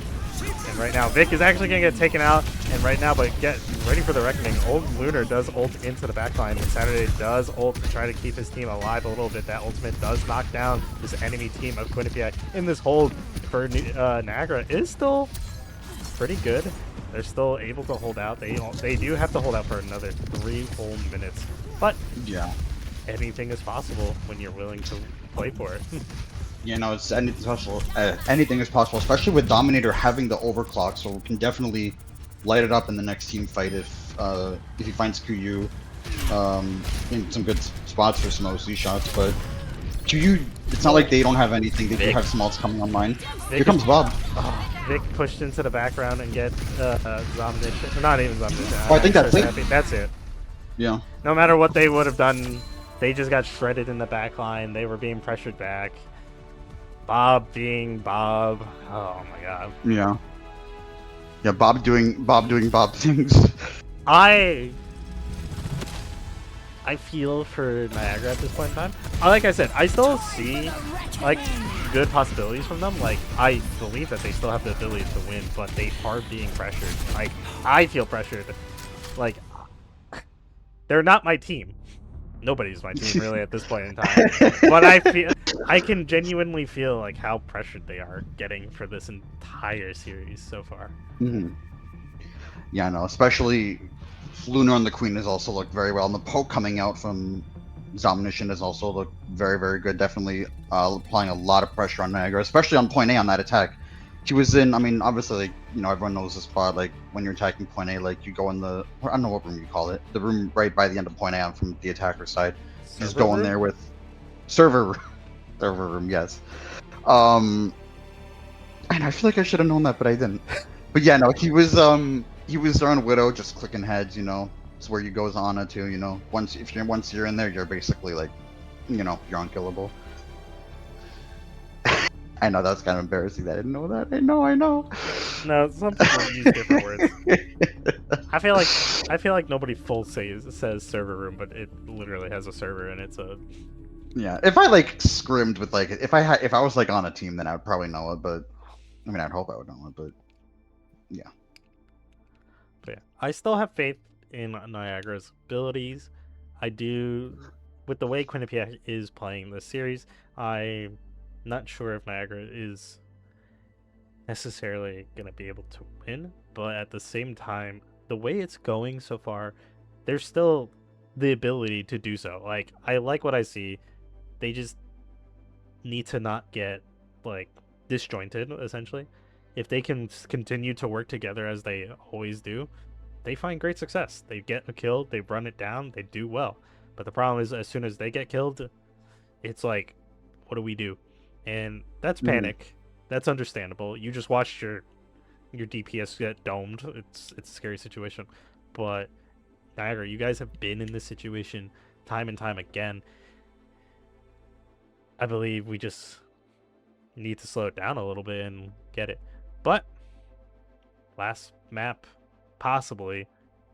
And right now, Vic is actually going to get taken out. And right now, but get ready for the reckoning. Old Lunar does ult into the backline, and Saturday does ult to try to keep his team alive a little bit. That ultimate does knock down this enemy team of QUINNIPIAC. In this hold for Niagara is still pretty good. They're still able to hold out. They do have to hold out for another 3 whole minutes. But Yeah. anything is possible when you're willing to play for it. You know, it's anything possible. Anything is possible, especially with Dominator having the overclock, so we can definitely light it up in the next team fight if he finds QU in some good spots for some OC shots. But QU, it's not like they don't have anything. They do have smalls coming online. Here comes Bob. Vic pushed into the background and get Zomnition. Not even Zomnition. Oh, I think that's it. That's it. Yeah. No matter what they would have done, they just got shredded in the back line. They were being pressured back. Bob being Bob. Oh my god. Yeah. Yeah, Bob doing Bob things. I feel for Niagara at this point in time. Like I said, I still see like good possibilities from them. Like I believe that they still have the ability to win, but they are being pressured. Like I feel pressured. Like they're not my team. Nobody's my team really at this point in time. But I can genuinely feel like how pressured they are getting for this entire series so far. Mm-hmm. Yeah, no, especially Lunar and the Queen has also looked very well, and the poke coming out from Zomnition has also looked very, very good. Definitely applying a lot of pressure on Niagara, especially on point A on that attack. She was in, I mean, obviously, like, you know, everyone knows the spot. Like, when you're attacking point A, like, you go in the, I don't know what room you call it, the room right by the end of point A from the attacker side. You just go in there with server room, yes. And I feel like I should have known that, but I didn't. But yeah, no, he was on Widow, just clicking heads, you know. It's where you go Zana too, you know. Once you're in there, you're basically like, you know, you're unkillable. I know that's kind of embarrassing that I didn't know that. I know. No, some people use different words. I feel like nobody full says server room, but it literally has a server and it's a. Yeah, if I like scrimmed with like if I was like on a team, then I would probably know it. But I mean, I'd hope I would know it. But yeah. But yeah, I still have faith in Niagara's abilities. I do, with the way QUINNIPIAC is playing this series. I'm not sure if Niagara is necessarily gonna be able to win, but at the same time, the way it's going so far, there's still the ability to do so. Like, I like what I see. They just need to not get like disjointed, essentially. If they can continue to work together as they always do, they find great success. They get a kill, they run it down, they do well. But the problem is, as soon as they get killed, it's like, what do we do? And that's panic. That's understandable. You just watched your DPS get domed. It's a scary situation. But Niagara, you guys have been in this situation time and time again. I believe we just need to slow it down a little bit and get it. But last map, possibly.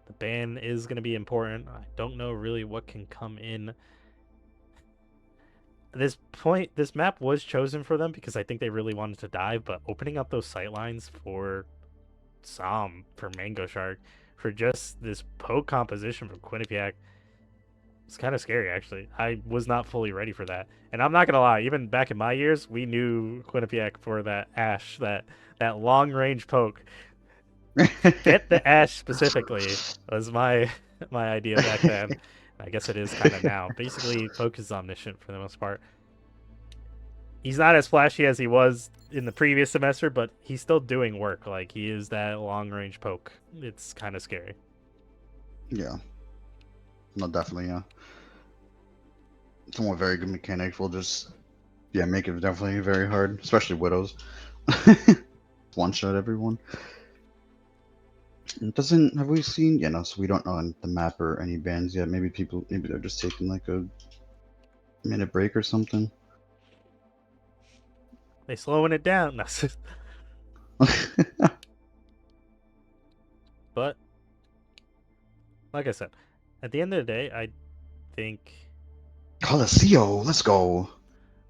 The ban is going to be important. I don't know really what can come in. This map was chosen for them because I think they really wanted to dive, but opening up those sightlines for for Mango Shark, for just this poke composition from QUINNIPIAC, it's kind of scary, actually. I was not fully ready for that. And I'm not going to lie, even back in my years, we knew QUINNIPIAC for that Ashe, that long-range poke. Get the Ashe specifically was my idea back then. I guess it is kind of now. Basically, poke is omniscient for the most part. He's not as flashy as he was in the previous semester, but he's still doing work. Like, he is that long-range poke. It's kind of scary. Yeah. No, definitely, yeah. Some more very good mechanics will just, yeah, make it definitely very hard, especially Widows. One-shot everyone. Have we seen, yeah, no, so we don't know on the map or any bans yet. Maybe they're just taking like a minute break or something. They slowing it down. But like I said, at the end of the day, I think Coliseum, let's go.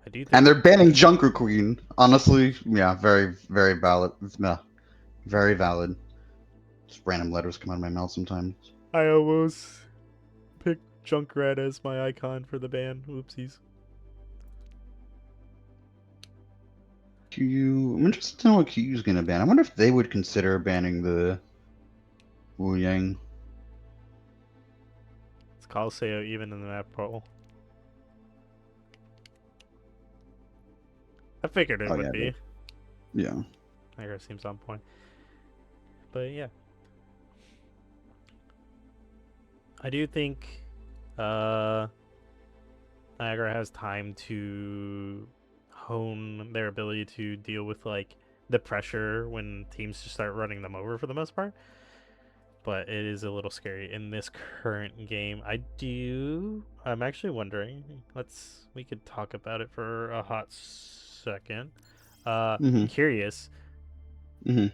I do think And they're banning Junker Queen. Honestly, yeah, very, very valid. Yeah, very valid. Just random letters come out of my mouth sometimes. I almost picked Junkrat as my icon for the ban. Oopsies. QU. I'm interested to know what QU's gonna ban. I wonder if they would consider banning the Wu Yang. It's Coliseum even in the map poll. I figured it Oh, would yeah, be. Yeah. Niagara seems on point. But yeah. I do think Niagara has time to hone their ability to deal with like the pressure when teams just start running them over for the most part. But it is a little scary in this current game. I'm actually wondering, we could talk about it for a hot second. Mhm. Curious Mhm.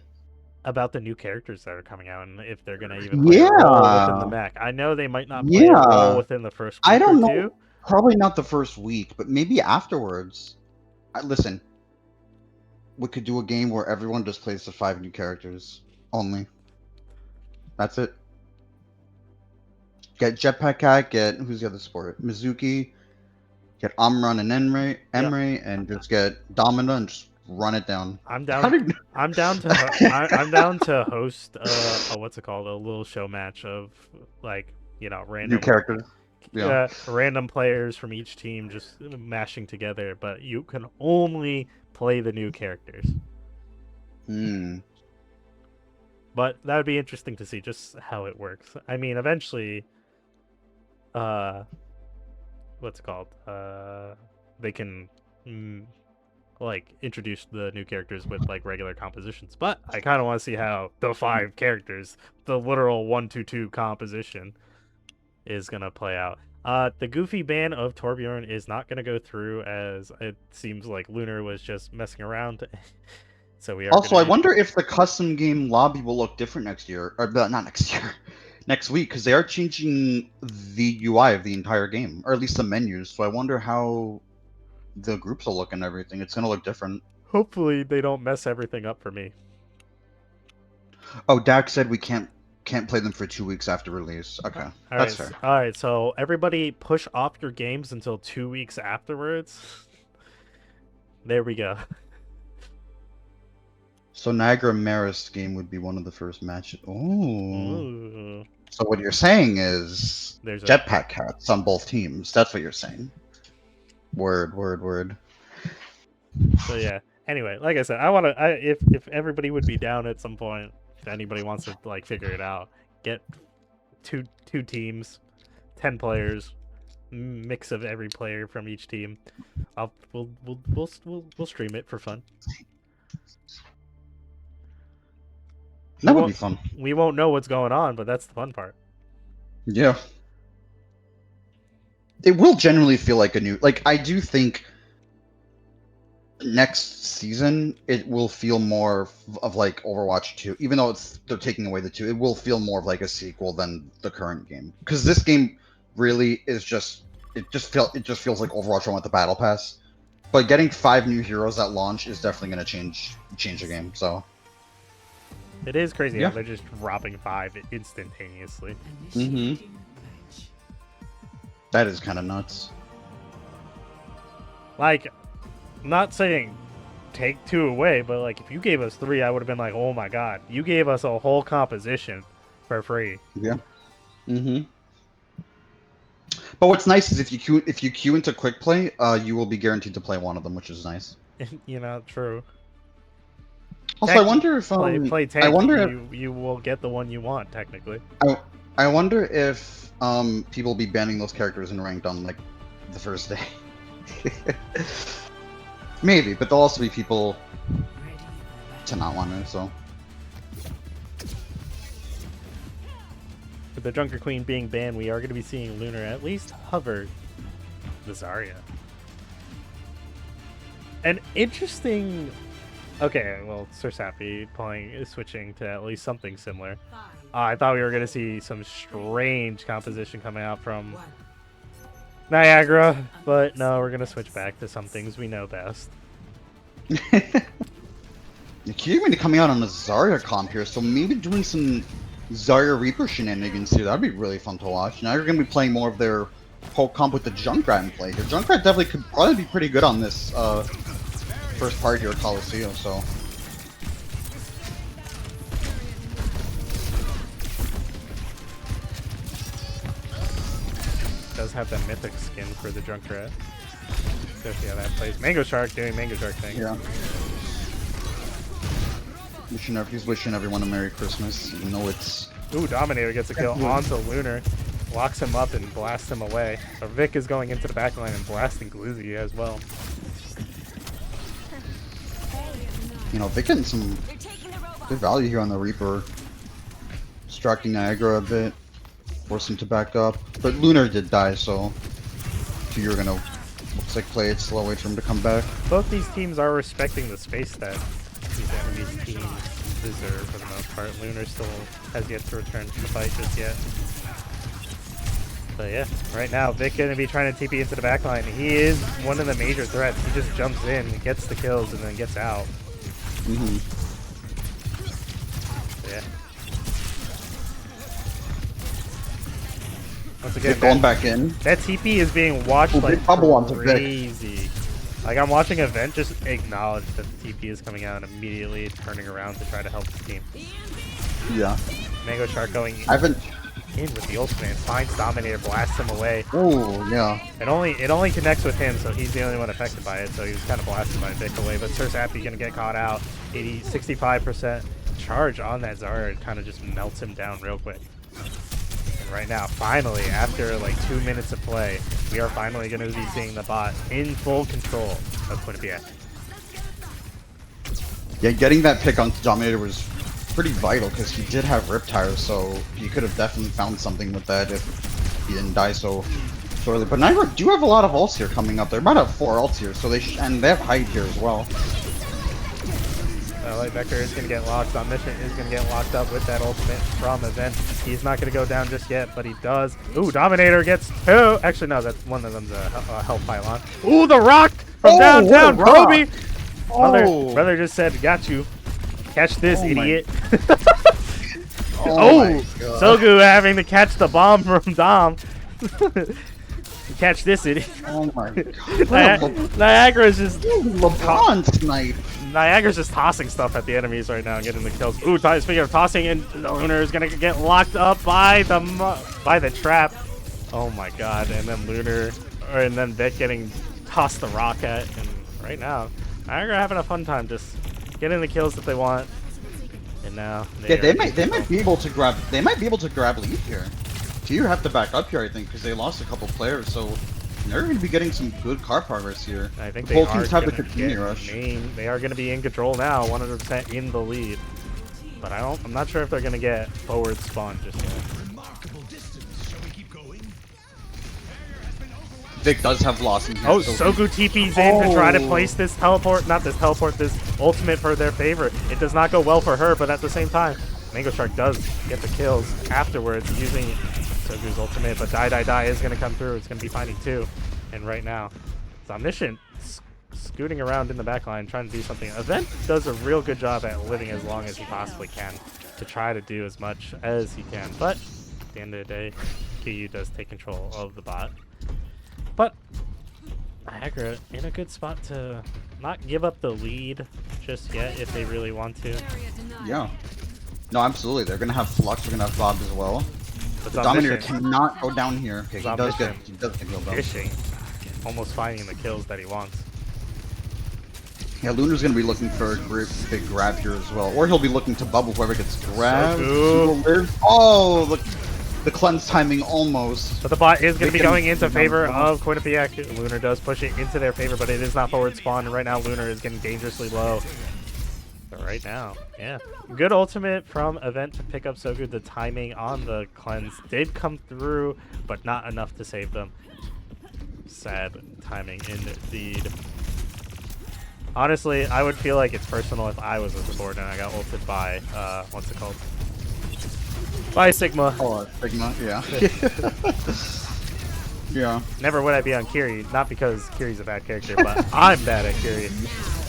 about the new characters that are coming out and if they're gonna even play a role within the MAAC. I know they might not play a role Yeah. within the first I week don't or know. two. Probably not the first week, but maybe afterwards. Listen, we could do a game where everyone just plays the 5 new characters only. That's it. Get Jetpack Cat, get who's the other sport? Mizuki, get Amran and Emery, and just get Domina and just run it down. I'm How down. did I'm down to. I'm down to host what's it called? A little show match of like new random characters? Yeah. random players from each team just mashing together, but you can only play the new characters. Hmm. But that would be interesting to see just how it works. I mean, eventually, what's it called? They can like introduce the new characters with like regular compositions. But I kind of want to see how the 5 characters, the literal 1-2 composition, is gonna play out. The goofy ban of Torbjorn is not gonna go through, as it seems like Lunar was just messing around. So we are Also, I gonna wonder if the custom game lobby will look different next year, or not next year, next week, because they are changing the UI of the entire game, or at least the menus. So I wonder how the groups will look and everything. It's gonna look different. hopefully they don't mess everything up for me. Oh, Dax said we can't play them for 2 weeks after release. Okay, that's fair. All right, so everybody push off your games until 2 weeks afterwards. There we go. So Niagara Marist game would be one of the first matches. Oh. Ooh. So what you're saying is There's Jetpack Cats on both teams. That's what you're saying. Word. So yeah. Anyway, like I said, if everybody would be down at some point, if anybody wants to like figure it out, get two teams, 10 players, mix of every player from each team. We'll stream it for fun. That would be fun. We won't know what's going on, but that's the fun part. Yeah. It will generally feel like a new. Like, I do think next season it will feel more of like Overwatch 2. Even though they're taking away the 2, it will feel more of like a sequel than the current game. Because this game really is just. It just feels like Overwatch 1 with the Battle Pass. But getting 5 new heroes at launch is definitely going to change the game. So. It is crazy Yeah. how they're just dropping 5 instantaneously. Initiating match. That is kind of nuts. Like, not saying take 2 away, but like if you gave us 3, I would have been like, oh my god, you gave us a whole composition for free. Yeah. But what's nice is if you queue into quick play, you will be guaranteed to play one of them, which is nice. True. Also, I wonder if play tank, I wonder if you will get the one you want technically. I wonder if people will be banning those characters in ranked on like the first day. Maybe, but there'll also be people Ready for to not want to. So With the Junker Queen being banned, we are going to be seeing Lunar at least hover the Zarya. An interesting Okay, well, Sir Sappy switching to at least something similar. I thought we were gonna see some strange composition coming out from Niagara, but no, we're gonna switch back to some things we know best. You're coming out on a Zarya comp here, so maybe doing some Zarya Reaper shenanigans here. That'd be really fun to watch. Now you're gonna be playing more of their whole comp with the Junkrat in play. The Junkrat definitely could probably be pretty good on this first part here at Coliseum, so. Does have that mythic skin for the Junkrat. So see how that plays. Mango Shark doing Mango Shark thing. Yeah. He's wishing everyone a Merry Christmas, even though it's... Ooh, Dominator gets a kill onto Lunar. Locks him up and blasts him away. So Vic is going into the backline and blasting Glizzy as well. You know, they're getting some good value here on the Reaper. Distracting Niagara a bit. Force him to back up. But Lunar did die, so you're gonna, looks like, play it slow, wait for him to come back. Both these teams are respecting the space that these enemies teams deserve for the most part. Lunar still has yet to return to the fight just yet. But yeah, right now Vic gonna be trying to TP into the backline. He is one of the major threats. He just jumps in, gets the kills, and then gets out. Yeah. Once again, going back in. That TP is being watched like crazy. Like, I'm watching Event just acknowledge that the TP is coming out and immediately turning around to try to help the team. Yeah. Mango Shark going in with the ultimate, finds Dominator, blasts him away. Oh, yeah. It only connects with him, so he's the only one affected by it, so he was kind of blasted by Vic away. But Sir Sappy gonna get caught out. 65% charge on that Zarya. It kind of just melts him down real quick. Right now, finally, after like 2 minutes of play, we are finally going to be seeing the bot in full control of QUINNIPIAC. Yeah, getting that pick on Dominator was pretty vital because he did have Riptire, so he could have definitely found something with that if he didn't die so early. But Niagara do have a lot of ults here coming up. They're about to have 4 ults here, so and they have Hide here as well. Light Vector is going to get locked. Omniscient is going to get locked up with that ultimate from Event. He's not going to go down just yet, but he does. Ooh, Dominator gets 2. Actually, no, that's one of them's a health pylon. Ooh, the rock from downtown, Kobe! Brother just said, got you. Catch this, idiot. Sogu having to catch the bomb from Dom. Catch this, idiot. Oh my god. Niagara's just... LeBron snipe. Niagara's just tossing stuff at the enemies right now and getting the kills. Ooh, speaking of tossing, and Lunar is gonna get locked up by the trap. Oh my god! And then and then Vic getting tossed the rock at, and right now Niagara having a fun time just getting the kills that they want. And now they might be able to grab lead here. Tier have to back up here, I think, because they lost a couple players, so they're going to be getting some good car progress here. I think both teams have the continue rush. They are going to be in control now, 100% in the lead. But I'm not sure if they're going to get forward spawn just yet. Vic does have loss in here. Oh, Sogu TP's in to try to place this ultimate for their favor. It does not go well for her, but at the same time, Mango Shark does get the kills afterwards using Sogu's ultimate, but Die is going to come through. It's going to be finding 2. And right now, it's Omniscient scooting around in the backline trying to do something. Event does a real good job at living as long as he possibly can to try to do as much as he can. But at the end of the day, KU does take control of the bot. But Niagara in a good spot to not give up the lead just yet if they really want to. Yeah. No, absolutely. They're going to have Flux. They're going to have Bob as well. But Dominator cannot go down here. Okay, he does get killed though. Fishing. Almost finding the kills that he wants. Yeah, Lunar's going to be looking for a big grab here as well. Or he'll be looking to bubble whoever gets grabbed. Oh, look. The cleanse timing almost. But the bot is going to be going into favor of QUINNIPIAC. Lunar does push it into their favor, but it is not forward spawn. And right now, Lunar is getting dangerously low. But right now, yeah. Good ultimate from Event to pick up Sogu. The timing on the cleanse did come through, but not enough to save them. Sad timing indeed. Honestly, I would feel like it's personal if I was a support and I got ulted by, what's it called? By Sigma. Oh, Sigma, yeah. Yeah. Never would I be on Kiri, not because Kiri's a bad character, but I'm bad at Kiri.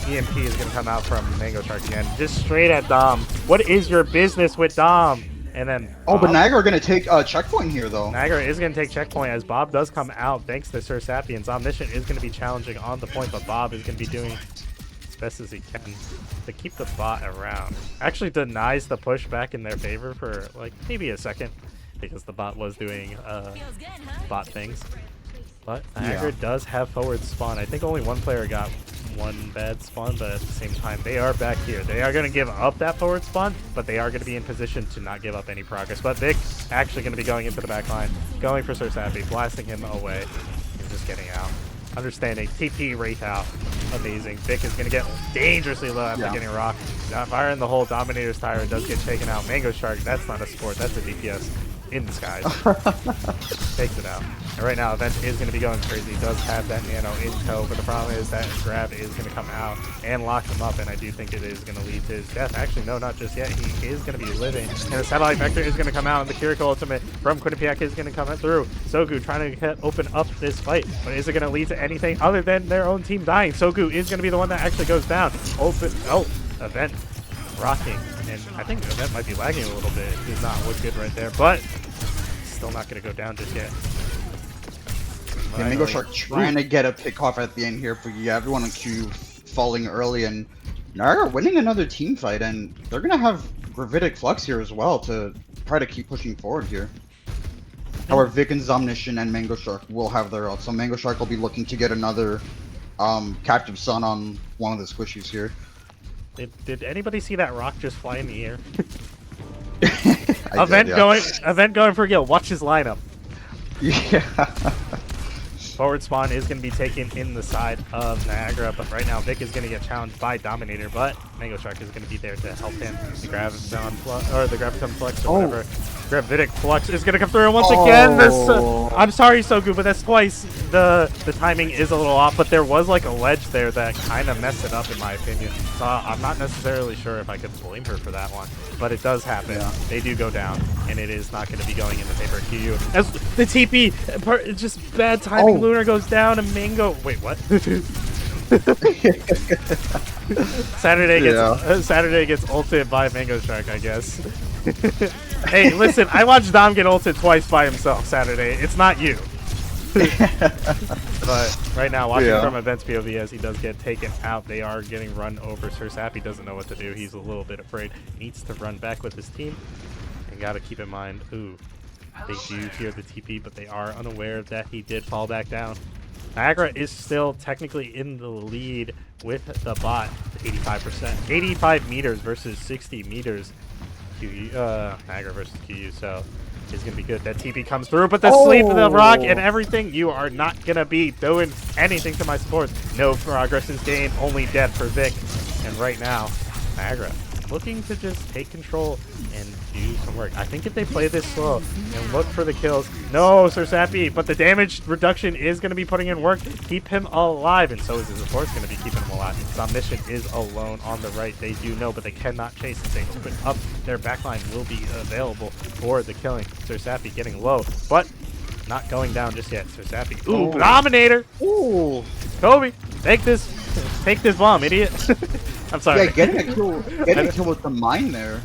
EMP is going to come out from Mango Shark again, just straight at Dom. What is your business with Dom? And then Oh, but Bob- Niagara are going to take a checkpoint here, though. NIAGARA is going to take checkpoint as Bob does come out thanks to Sir Sapiens. Omniscient is going to be challenging on the point, but Bob is going to be doing as best as he can to keep the bot around. Actually denies the push back in their favor for like maybe a second because the bot was doing bot things. But NIAGARA does have forward spawn. I think only one player got one bad spawn, but at the same time, they are back here. They are going to give up that forward spawn, but they are going to be in position to not give up any progress. But Vic actually going to be going into the back line, going for Sir Sappy, blasting him away, and just getting out. Understanding, TP Wraith out. Amazing. Vic is going to get dangerously low after getting rocked. Fire in the hole, Dominator's Tyrant does get taken out. Mango Shark, that's not a support, that's a DPS in disguise. Takes it out. And right now, Event is going to be going crazy. He does have that nano in tow, but the problem is that grab is going to come out and lock him up, and I do think it is going to lead to his death. Actually, no, not just yet. He is going to be living, and the Satellite Vector is going to come out, and the Kiriko Ultimate from QUINNIPIAC is going to come through. Sogu trying to open up this fight, but is it going to lead to anything other than their own team dying? Sogu is going to be the one that actually goes down. Event rocking, and I think Event might be lagging a little bit. It does not look good right there, but still not going to go down just yet. Yeah, Mango Shark trying to get a pick off at the end here, but yeah, everyone on Q falling early, and Niagara winning another team fight, and they're gonna have Gravitic Flux here as well to try to keep pushing forward here. However, Vic and Omniscient and Mango Shark will have their ult, so Mango Shark will be looking to get another Captive Sun on one of the squishies here. Did anybody see that rock just fly in the air? Event going for a kill. Watch his lineup. Yeah. Forward spawn is going to be taken in the side of Niagara, but right now Vic is going to get challenged by Dominator, but Mango Shark is going to be there to help him. The Graviton Flux or whatever. Gravitic Flux is going to come through once again. I'm sorry, Sogu, but that's twice. The timing is a little off, but there was like a ledge there that kind of messed it up in my opinion. So I'm not necessarily sure if I could blame her for that one, but it does happen. Yeah. They do go down, and it is not going to be going in the favor of QU. As the TP, just bad timing. Lunar goes down, and Mango. Wait, what? Saturday gets ulted by Mango Shark, I guess. Hey, listen, I watched Dom get ulted twice by himself Saturday. It's not you. But right now, watching from Event's POV as he does get taken out, they are getting run over. Sir Sappy doesn't know what to do. He's a little bit afraid. Needs to run back with his team. And gotta keep in mind, they do hear the TP, but they are unaware that he did fall back down. Niagara is still technically in the lead with the bot, 85%. 85 meters versus 60 meters. Niagara versus QU, so it's going to be good. That TP comes through, but the sleep of the rock and everything, you are not going to be doing anything to my supports. No progress is gained, only death for Vic. And right now, Niagara looking to just take control and do some work. I think if they play this slow and look for the kills, no, Sir Sappy, but the damage reduction is going to be putting in work. Keep him alive, and so is his support's going to be keeping him alive. Omniscient is alone on the right. They do know, but they cannot chase. If they open up, their backline will be available for the killing. Sir Sappy getting low, but not going down just yet. Sir Sappy, Dominator! Ooh! Kobe, take this bomb, idiot! I'm sorry. Yeah, getting a kill with the mine there.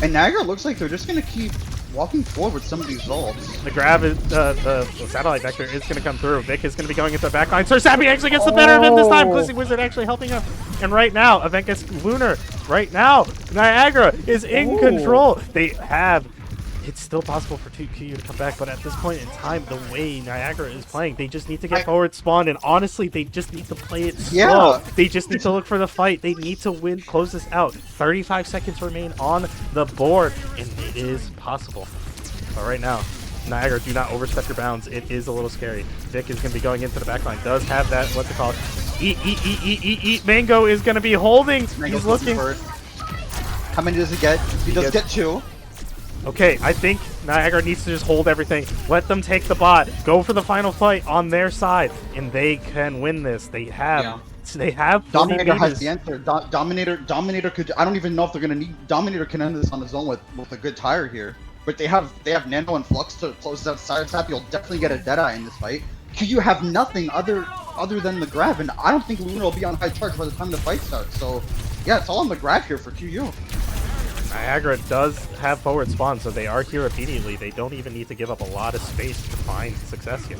And Niagara looks like they're just gonna keep walking forward with some of these ults. The grab is the satellite vector is gonna come through. Vic is gonna be going into the backline. Sir Sappy actually gets the better of him this time. Glizzy Wizard actually helping him. And right now, Event gets Lunar. Right now, Niagara is in control. They have. It's still possible for QU to come back, but at this point in time, the way Niagara is playing, they just need to get forward spawn, and honestly, they just need to play it slow. They just need to look for the fight. They need to win, close this out. 35 seconds remain on the board, and it is possible. But right now, Niagara, do not overstep your bounds. It is a little scary. Vic is going to be going into the backline. Does have that, what's it called? Eat. Mango is going to be holding. Mango's He's looking. How many does he get? He does get 2. Okay, I think Niagara needs to just hold everything. Let them take the bot. Go for the final fight on their side, and they can win this. They have, Yeah. they have 40 Dominator has meters. the answer. Dominator could. I don't even know if they're gonna need. Dominator can end this on his own with a good tire here. But they have Nano and Flux to close out Cyrus Happy. You'll definitely get a Deadeye in this fight. You have nothing other than the grab, and I don't think Luna will be on high charge by the time the fight starts. So yeah, it's all on the grab here for QU. Niagara does have forward spawn, so they are here immediately. They don't even need to give up a lot of space to find success here.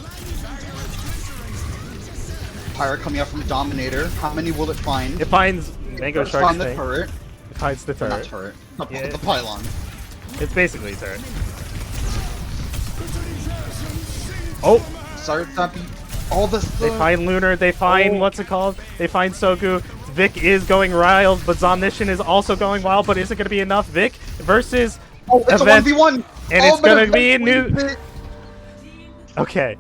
Pyra coming out from Dominator. How many will it find? It finds Mango First Shark's find the thing. turret. It finds the Or not turret. turret. Yeah. The pylon. It's basically a turret. Oh! Cyrus Happy. All the. They find Lunar, they find, what's it called? They find Sogu. Vic is going wild, but Zomniscian is also going wild, but is it going to be enough? Vic versus It's Event, a 1v1! and it's but going to be a Event new... wins it. Okay.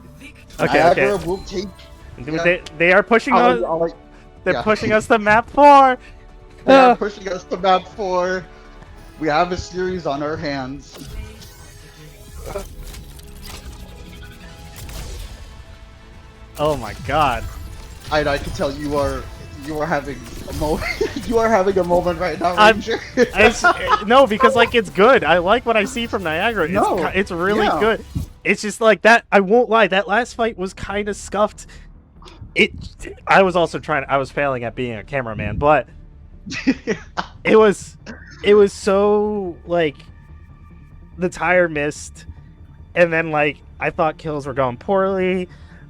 Niagara Okay. will take. They are pushing us. They're yeah. pushing us to map 4. They are pushing us to map 4. We have a series on our hands. Oh my god. I can tell you are having a moment. You are having a moment right now, I'm- Ranger. No, because like it's good. I like what I see from Niagara. It's really yeah. good. It's just like that. I won't lie. That last fight was kind of scuffed. I was also I was failing at being a cameraman, but it was so like the tire missed, and then like I thought kills were going poorly.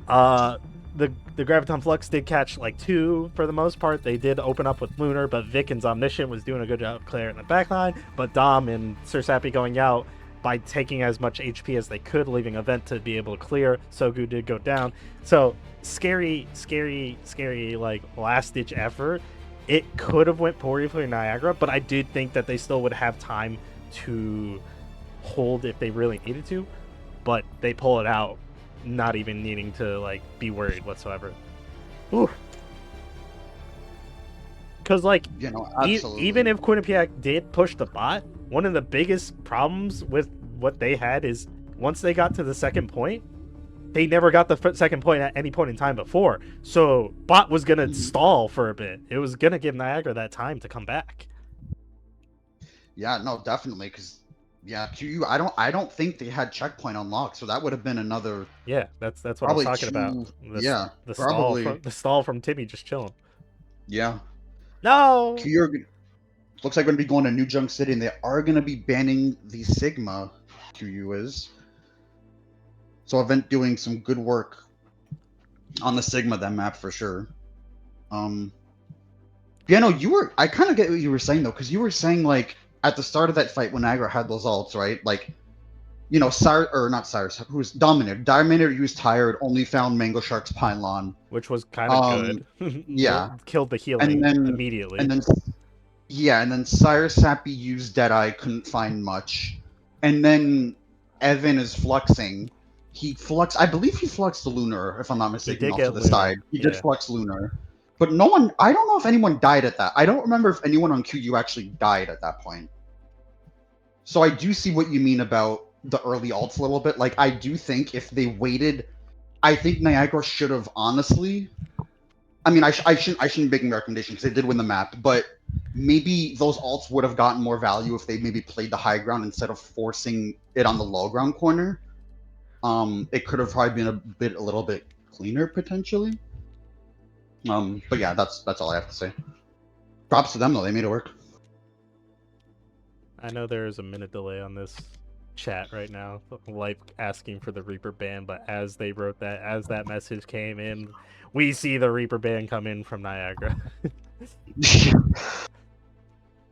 The Graviton Flux did catch like 2 for the most part. They did open up with Lunar, but Vic and Zomniscient was doing a good job clearing the backline. But Dom and Sir Sappy going out by taking as much HP as they could, leaving Event to be able to clear. Sogu did go down. So scary, like last-ditch effort. It could have went poorly for Niagara, but I did think that they still would have time to hold if they really needed to. But they pull it out, not even needing to like be worried whatsoever. Ooh. Because like even if QUINNIPIAC did push the bot, one of the biggest problems with what they had is once they got to the second point, they never got the second point at any point in time before. So bot was gonna stall for a bit. It was gonna give Niagara that time to come back. Yeah, no, definitely, because yeah, QU. I don't think they had checkpoint unlocked, so that would have been another. Yeah, that's what I was talking about. The stall from Timmy just chilling. Yeah. No. QU looks like going to be going to New Junk City, and they are going to be banning the Sigma. QU is. So Event doing some good work on the Sigma that map for sure. Yeah, no, I kind of get what you were saying though, because you were saying like at the start of that fight when Niagara had those ults, right? Like, you know, not Cyrus, who was Dominator. Dominator used tired, only found Mango Shark's pylon, which was kind of good. Yeah, killed the healing immediately. And then Cyrus Happy used Deadeye, couldn't find much, and then Evan is fluxing. I believe he fluxed the Lunar, if I'm not mistaken, off to the side. He did flux Lunar. But I don't know if anyone died at that. I don't remember if anyone on QU actually died at that point. So I do see what you mean about the early ults a little bit. Like, I do think if they waited, I think Niagara should have honestly. I mean, I shouldn't be making recommendations because they did win the map, but maybe those ults would have gotten more value if they maybe played the high ground instead of forcing it on the low ground corner. It could have probably been a little bit cleaner potentially. But yeah, that's all I have to say. Props to them though; they made it work. I know there is a minute delay on this chat right now, like asking for the Reaper ban, but as that message came in, we see the Reaper ban come in from Niagara.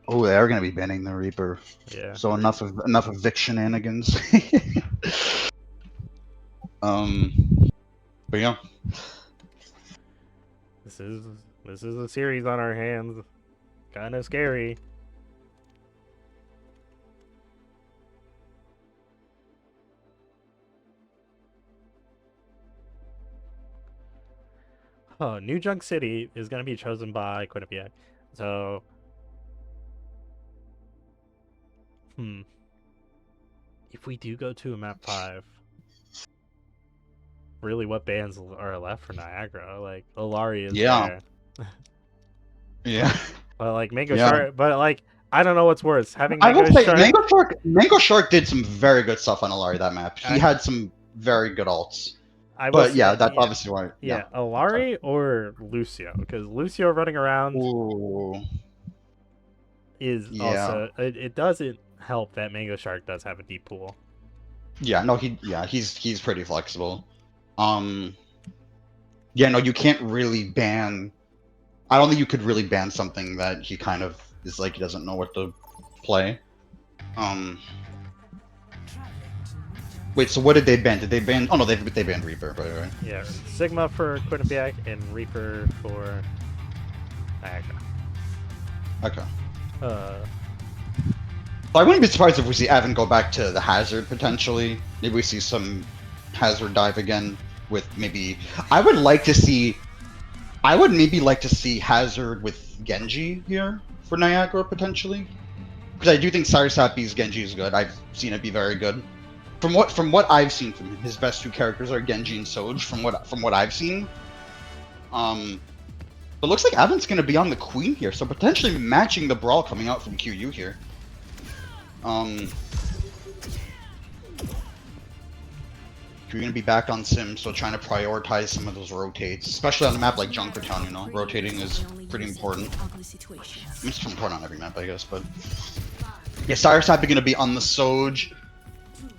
Oh, they're gonna be banning the Reaper. Yeah. So enough of Vic shenanigans. But yeah. This is a series on our hands. Kind of scary. Oh, New Junk City is going to be chosen by QUINNIPIAC. So, if we do go to a map 5, really what bans are left for Niagara? Like, Olari is Yeah. there. Yeah. But, like, Mango Yeah. Shark... But, like, I don't know what's worse. Having I will Mango say Shark... Mango Shark did some very good stuff on Alari that map. He I- had some very good ults. I will But yeah, say, that's obviously why. yeah, Olari or Lucio, because Lucio running around Ooh. is Yeah. also it doesn't help that Mango Shark does have a deep pool. Yeah, no, he's pretty flexible. Yeah, no, you can't really ban. I don't think you could really ban something that he kind of is like he doesn't know what to play. Wait, so what did they ban? Did they ban? Oh no, they banned Reaper, by the way. Yeah, Sigma for Quinnipiac and Reaper for Niagara. Okay. Uh, I wouldn't be surprised if we see Evan go back to the Hazard potentially. Maybe we see some Hazard dive again with maybe. I would maybe like to see Hazard with Genji here for Niagara potentially, because I do think Cyrus Happy's Genji is good. I've seen it be very good. From what I've seen from him, his best two characters are Genji and Soj. From what I've seen, but looks like Evan's gonna be on the Queen here, so potentially matching the brawl coming out from QU here. You're gonna be back on Sim, so trying to prioritize some of those rotates, especially on a map like Junkertown. You know, rotating is pretty important. It's important on every map, I guess. But yeah, Cyrus Happy gonna be on the Soj.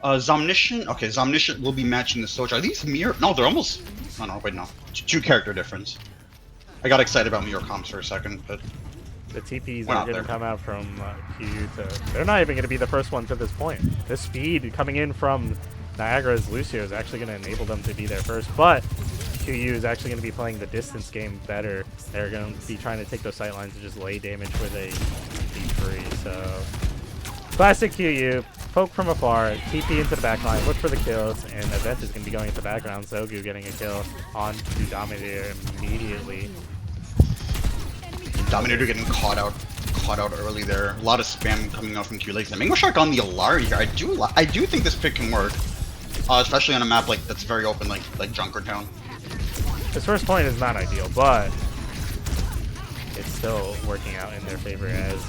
Zomniscient. Okay, Zomniscient will be matching the Soj. Are these mirror? No, they're almost. Oh no, wait, no. Two character difference. I got excited about mirror comps for a second, but the TPs We're are not going to there. come out from QU to... They're not even going to be the first ones at this point. The speed coming in from Niagara's Lucio is actually going to enable them to be there first, but QU is actually going to be playing the distance game better. They're going to be trying to take those sight lines and just lay damage where they be free, so... Classic QU, poke from afar, TP into the backline, look for the kills, and Event is going to be going into the background. Zogu getting a kill onto Dominator immediately. Dominator getting caught out early there. A lot of spam coming out from Q Lakes. The Mango Shark on the Alari here. I do think this pick can work, especially on a map that's very open, like Junkertown. His first point is not ideal, but it's still working out in their favor as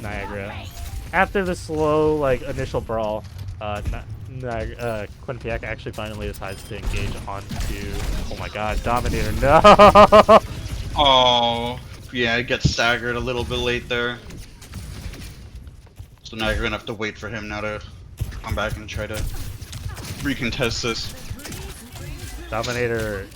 Niagara. After the slow, initial brawl, Quinnipiac actually finally decides to engage onto... Oh my god, Dominator, no! Oh, yeah, it gets staggered a little bit late there. So now you're gonna have to wait for him now to come back and try to recontest this. Dominator...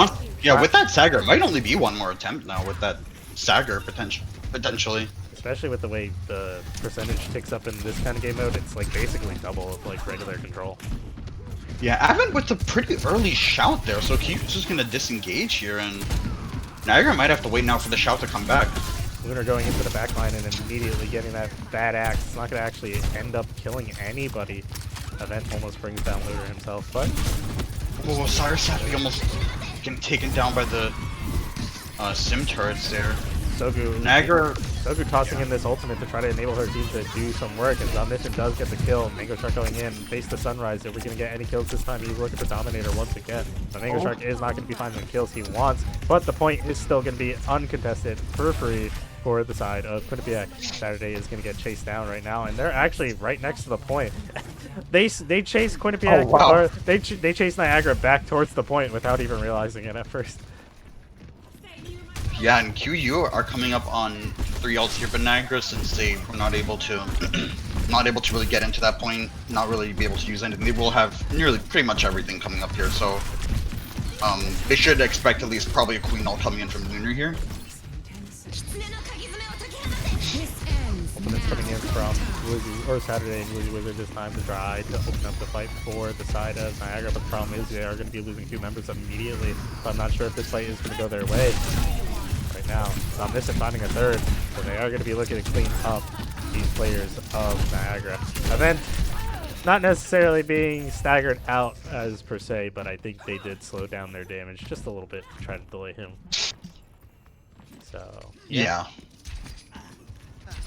Yeah, with that stagger, it might only be one more attempt now with that stagger potentially. Especially with the way the percentage ticks up in this kind of game mode, it's basically double of regular control. Yeah, Avon with a pretty early shout there, so Q's just gonna disengage here, and Niagara might have to wait now for the shout to come back. Lunar going into the backline and immediately getting that bad axe. It's not gonna actually end up killing anybody. Event almost brings down Lunar himself, but... Oh, Cyrus Happy almost getting taken down by the sim turrets there. Sogu tossing in this ultimate to try to enable her team to do some work, and Omniscient does get the kill. Mango Shark going in, face the Sunrise. Are we going to get any kills this time? He's looking for Dominator once again. But Mango Shark is not going to be finding the kills he wants, but the point is still going to be uncontested for free for the side of Quinnipiac. Saturday is going to get chased down right now, and they're actually right next to the point. They chase Quinnipiac, or they chase Niagara back towards the point without even realizing it at first. Yeah, and QU are coming up on 3 ults here, but Niagara, since they were not able to really get into that point, not really be able to use anything, they will have pretty much everything coming up here, so they should expect at least probably a Queen ult coming in from Lunar here. Ultimate's coming in from Saturday and Woozy Wizard this time to try to open up the fight for the side of Niagara, but the problem is they are going to be losing 2 members immediately, so I'm not sure if this fight is going to go their way. Right now, Omniscient finding a 3rd, so they are going to be looking to clean up these players of Niagara. Event not necessarily being staggered out as per se, but I think they did slow down their damage just a little bit to try to delay him. So, yeah.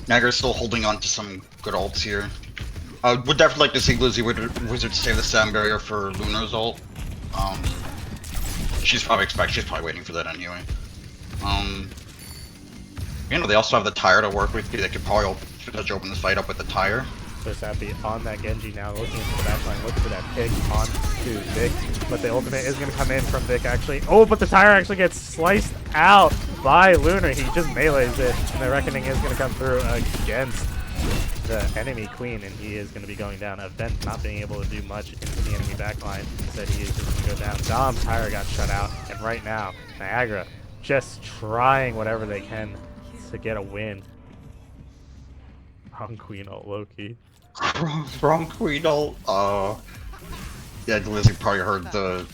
Niagara's still holding on to some good ults here. I would definitely like to see Glizzy Wizard save the sound barrier for Lunar's ult. She's probably waiting for that anyway. You know, they also have the tire to work with. They could probably open this fight up with the tire. So Sappy on that Genji now, looking into the backline, looking for that pick on to Vic. But the ultimate is going to come in from Vic, actually. Oh, but the tire actually gets sliced out by Lunar. He just melees it, and the Reckoning is going to come through against the enemy Queen, and he is going to be going down. Event not being able to do much into the enemy backline. Instead, he is just going to go down. Dom's tire got shut out, and right now, Niagara just trying whatever they can to get a win. Wrong Queen ult, Loki. Wrong Queen ult. Yeah, Glizzy probably heard the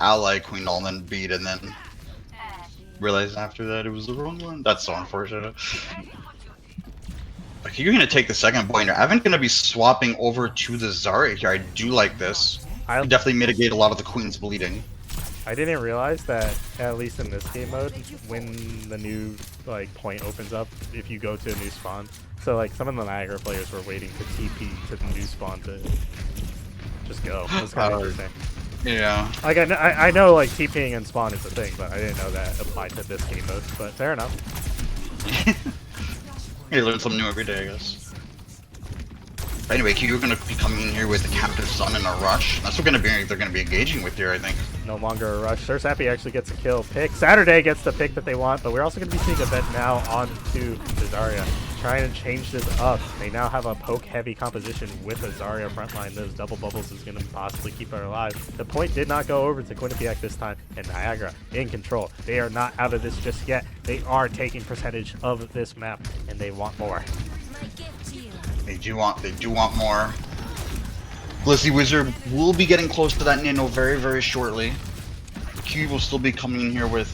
ally Queen ult and then beat, and then realized after that it was the wrong one. That's so unfortunate. Like, you're gonna take the second point. I'm gonna be swapping over to the Zarya here. I do like this. I definitely mitigate a lot of the Queen's bleeding. I didn't realize that, at least in this game mode, when the new like point opens up, if you go to a new spawn, so like some of the Niagara players were waiting to TP to the new spawn to just go. That's kind of interesting. Yeah. Like I know like TPing and spawn is a thing, but I didn't know that applied to this game mode. But fair enough. You learn something new every day, I guess. But anyway, you're going to be coming in here with the Captive Sun and a rush. That's what they're going to be engaging with here, I think. No longer a rush. Sir Sappy actually gets a kill. Pick. Saturday gets the pick that they want, but we're also going to be seeing Event now onto the Zarya. Trying to change this up. They now have a poke-heavy composition with a Zarya frontline. Those double bubbles is going to possibly keep her alive. The point did not go over to QUINNIPIAC this time, and Niagara in control. They are not out of this just yet. They are taking percentage of this map, and they want more. They do want more. Glizzy Wizard will be getting close to that Nano very, very shortly. Q will still be coming in here with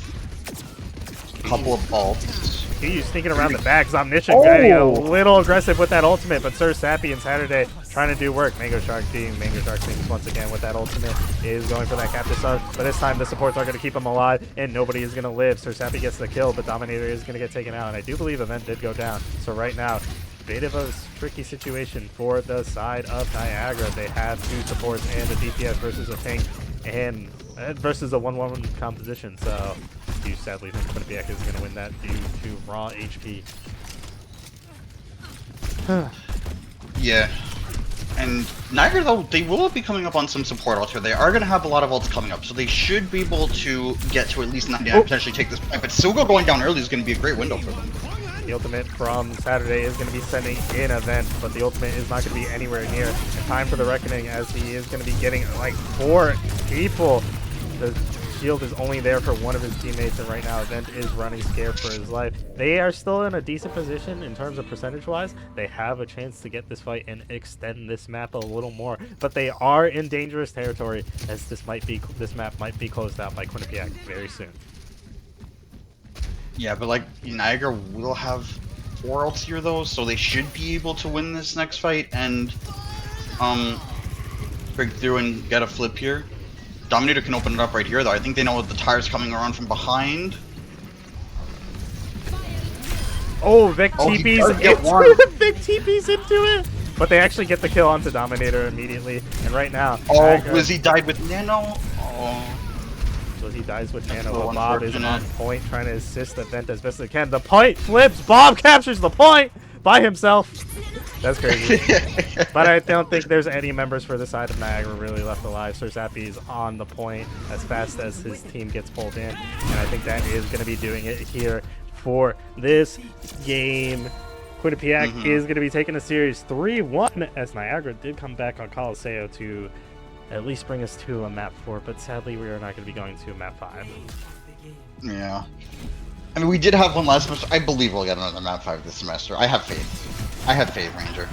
a couple of ults. He's sneaking around the back. Omniscient getting a little aggressive with that ultimate, but Sir Sappy and Saturday trying to do work. Mango Shark Things once again with that ultimate is going for that Captive Sun, but this time the supports are going to keep him alive, and nobody is going to live. Sir Sappy gets the kill, but Dominator is going to get taken out, and I do believe Event did go down. So right now, bit of a tricky situation for the side of Niagara. They have two supports and a DPS versus a tank, and versus a 1-1 composition. So you sadly think QUINNIPIAC is going to win that due to raw HP. Yeah. And Niagara, though, they will be coming up on some support ults here. They are going to have a lot of ults coming up, so they should be able to get to at least 99, potentially take this point. But Silgo going down early is going to be a great window for them. The ultimate from Saturday is going to be sending in Event, but the ultimate is not going to be anywhere near in time for the Reckoning, as he is going to be getting like 4 people. The shield is only there for one of his teammates, and right now Event is running scared for his life. They are still in a decent position in terms of percentage-wise. They have a chance to get this fight and extend this map a little more, but they are in dangerous territory, as this map might be closed out by QUINNIPIAC very soon. Yeah, but like Niagara will have 4 ults here though, so they should be able to win this next fight and break through and get a flip here. Dominator can open it up right here though. I think they know the tire's coming around from behind. Oh, Vic TP's into it. Vic TP's into it. But they actually get the kill onto Dominator immediately, and right now. Oh, Lizzie died with Nano. Oh. So he dies with Nano, but Bob is on point trying to assist the Event as best as can. The point flips, Bob captures the point by himself. That's crazy. But I don't think there's any members for the side of Niagara really left alive. Sir Sappy is on the point as fast as his team gets pulled in, and I think that is going to be doing it here for this game. QUINNIPIAC is going to be taking a series 3-1 as Niagara did come back on Coliseo to at least bring us to a map 4, but sadly we are not going to be going to a map 5. Yeah. I mean, we did have one last semester. I believe we'll get another map 5 this semester. I have faith. I have faith, Ranger.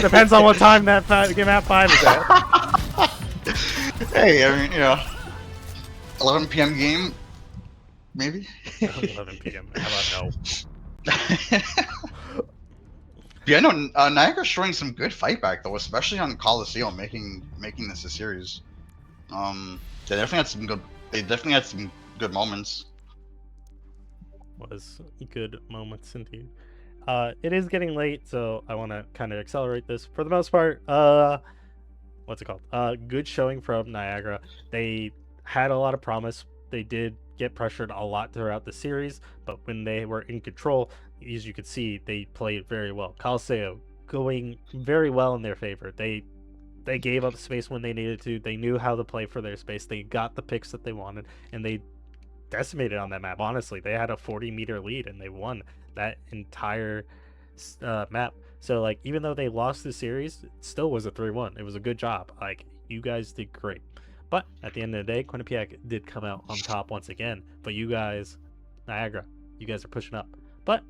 Depends on what time that map 5 is at. Hey, I mean, you know, 11 p.m. game, maybe? 11 p.m. How about no? Yeah, no, Niagara's showing some good fight back though, especially on Coliseum, making this a series. They definitely had some good moments. Was good moments indeed. It is getting late, so I want to kind of accelerate this. For the most part, what's it called? Good showing from Niagara. They had a lot of promise. They did get pressured a lot throughout the series, but when they were in control, as you could see, they played very well. Caliseo going very well in their favor. They gave up space when they needed to. They knew how to play for their space. They got the picks that they wanted, and they decimated on that map. Honestly, they had a 40-meter lead, and they won that entire map. So, like, even though they lost the series, it still was a 3-1. It was a good job. Like, you guys did great. But at the end of the day, Quinnipiac did come out on top once again. But you guys, Niagara, you guys are pushing up. But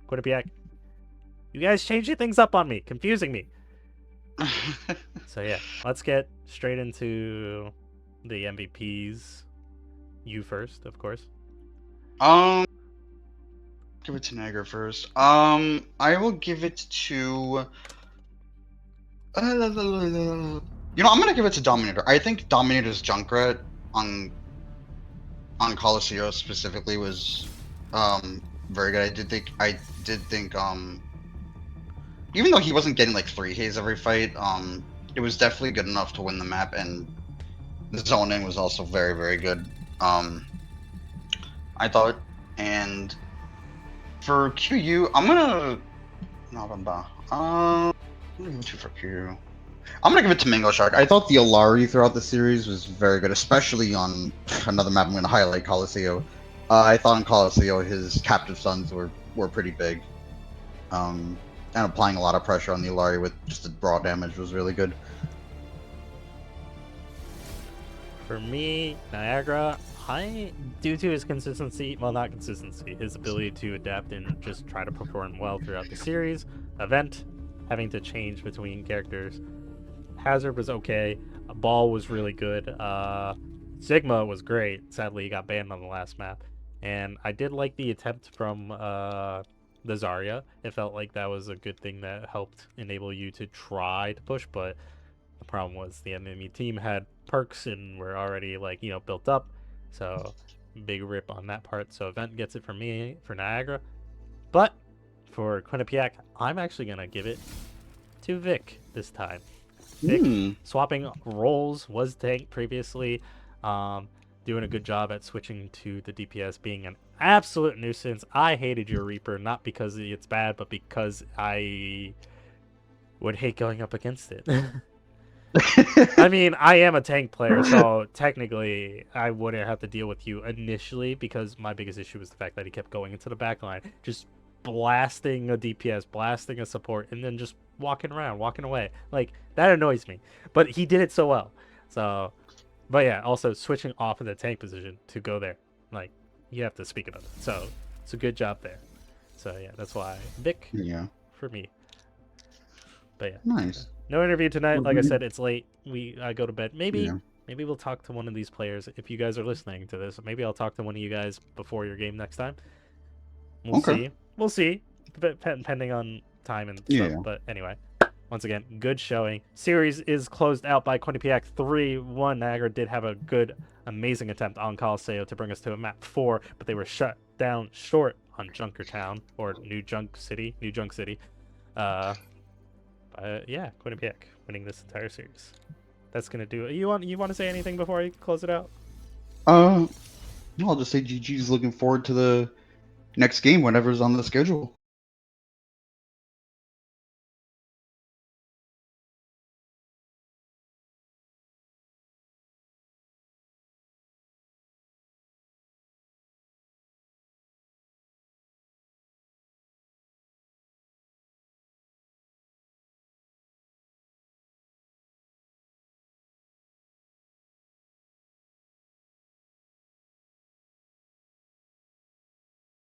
Quinnipiac, you guys changing things up on me, confusing me. So yeah, let's get straight into the MVPs. You first, of course. Give it to Niagara first. I will give it to. I'm gonna give it to Dominator. I think Dominator's Junkrat on Coliseum specifically was very good. I did think even though he wasn't getting like 3Ks every fight, it was definitely good enough to win the map, and the zoning was also very, very good. I thought. And for QU, I'm gonna give it to for QU. I'm gonna give it to Mango Shark. I thought the Alari throughout the series was very good, especially on another map I'm gonna highlight, Coliseum. I thought on Coliseum his captive sons were pretty big. And applying a lot of pressure on the Alari with just the raw damage was really good. For me, Niagara, due to his consistency, well, not consistency, his ability to adapt and just try to perform well throughout the series, Event, having to change between characters, Hazard was okay, Ball was really good, Sigma was great, sadly he got banned on the last map, and I did like the attempt from the Zarya. It felt like that was a good thing that helped enable you to try to push, but the problem was the enemy team had perks and were already, like, built up. So, big rip on that part. So, Event gets it from me for Niagara. But, for Quinnipiac, I'm actually going to give it to Vic this time. Vic, swapping roles, was tank previously. Doing a good job at switching to the DPS, being an absolute nuisance. I hated your Reaper, not because it's bad, but because I would hate going up against it. I mean, I am a tank player, so technically I wouldn't have to deal with you initially, because my biggest issue was the fact that he kept going into the backline, just blasting a DPS, blasting a support, and then just walking around, walking away. Like, that annoys me. But he did it so well. So, but yeah, also switching off of the tank position to go there. Like, you have to speak about it. So, it's a good job there. So yeah, that's why Vic for me. But yeah. Nice. No interview tonight. Like I said, it's late. I go to bed. Maybe we'll talk to one of these players if you guys are listening to this. Maybe I'll talk to one of you guys before your game next time. We'll see. We'll see. Depending on time and stuff. But anyway, once again, good showing. Series is closed out by Quinnipiac 3-1. Niagara did have a good, amazing attempt on Coliseum to bring us to a map 4, but they were shut down short on Junkertown, or New Junk City. Yeah, Quinnipiac winning this entire series. That's gonna do it. You want to say anything before I close it out? No, I'll just say GG's looking forward to the next game whenever's on the schedule.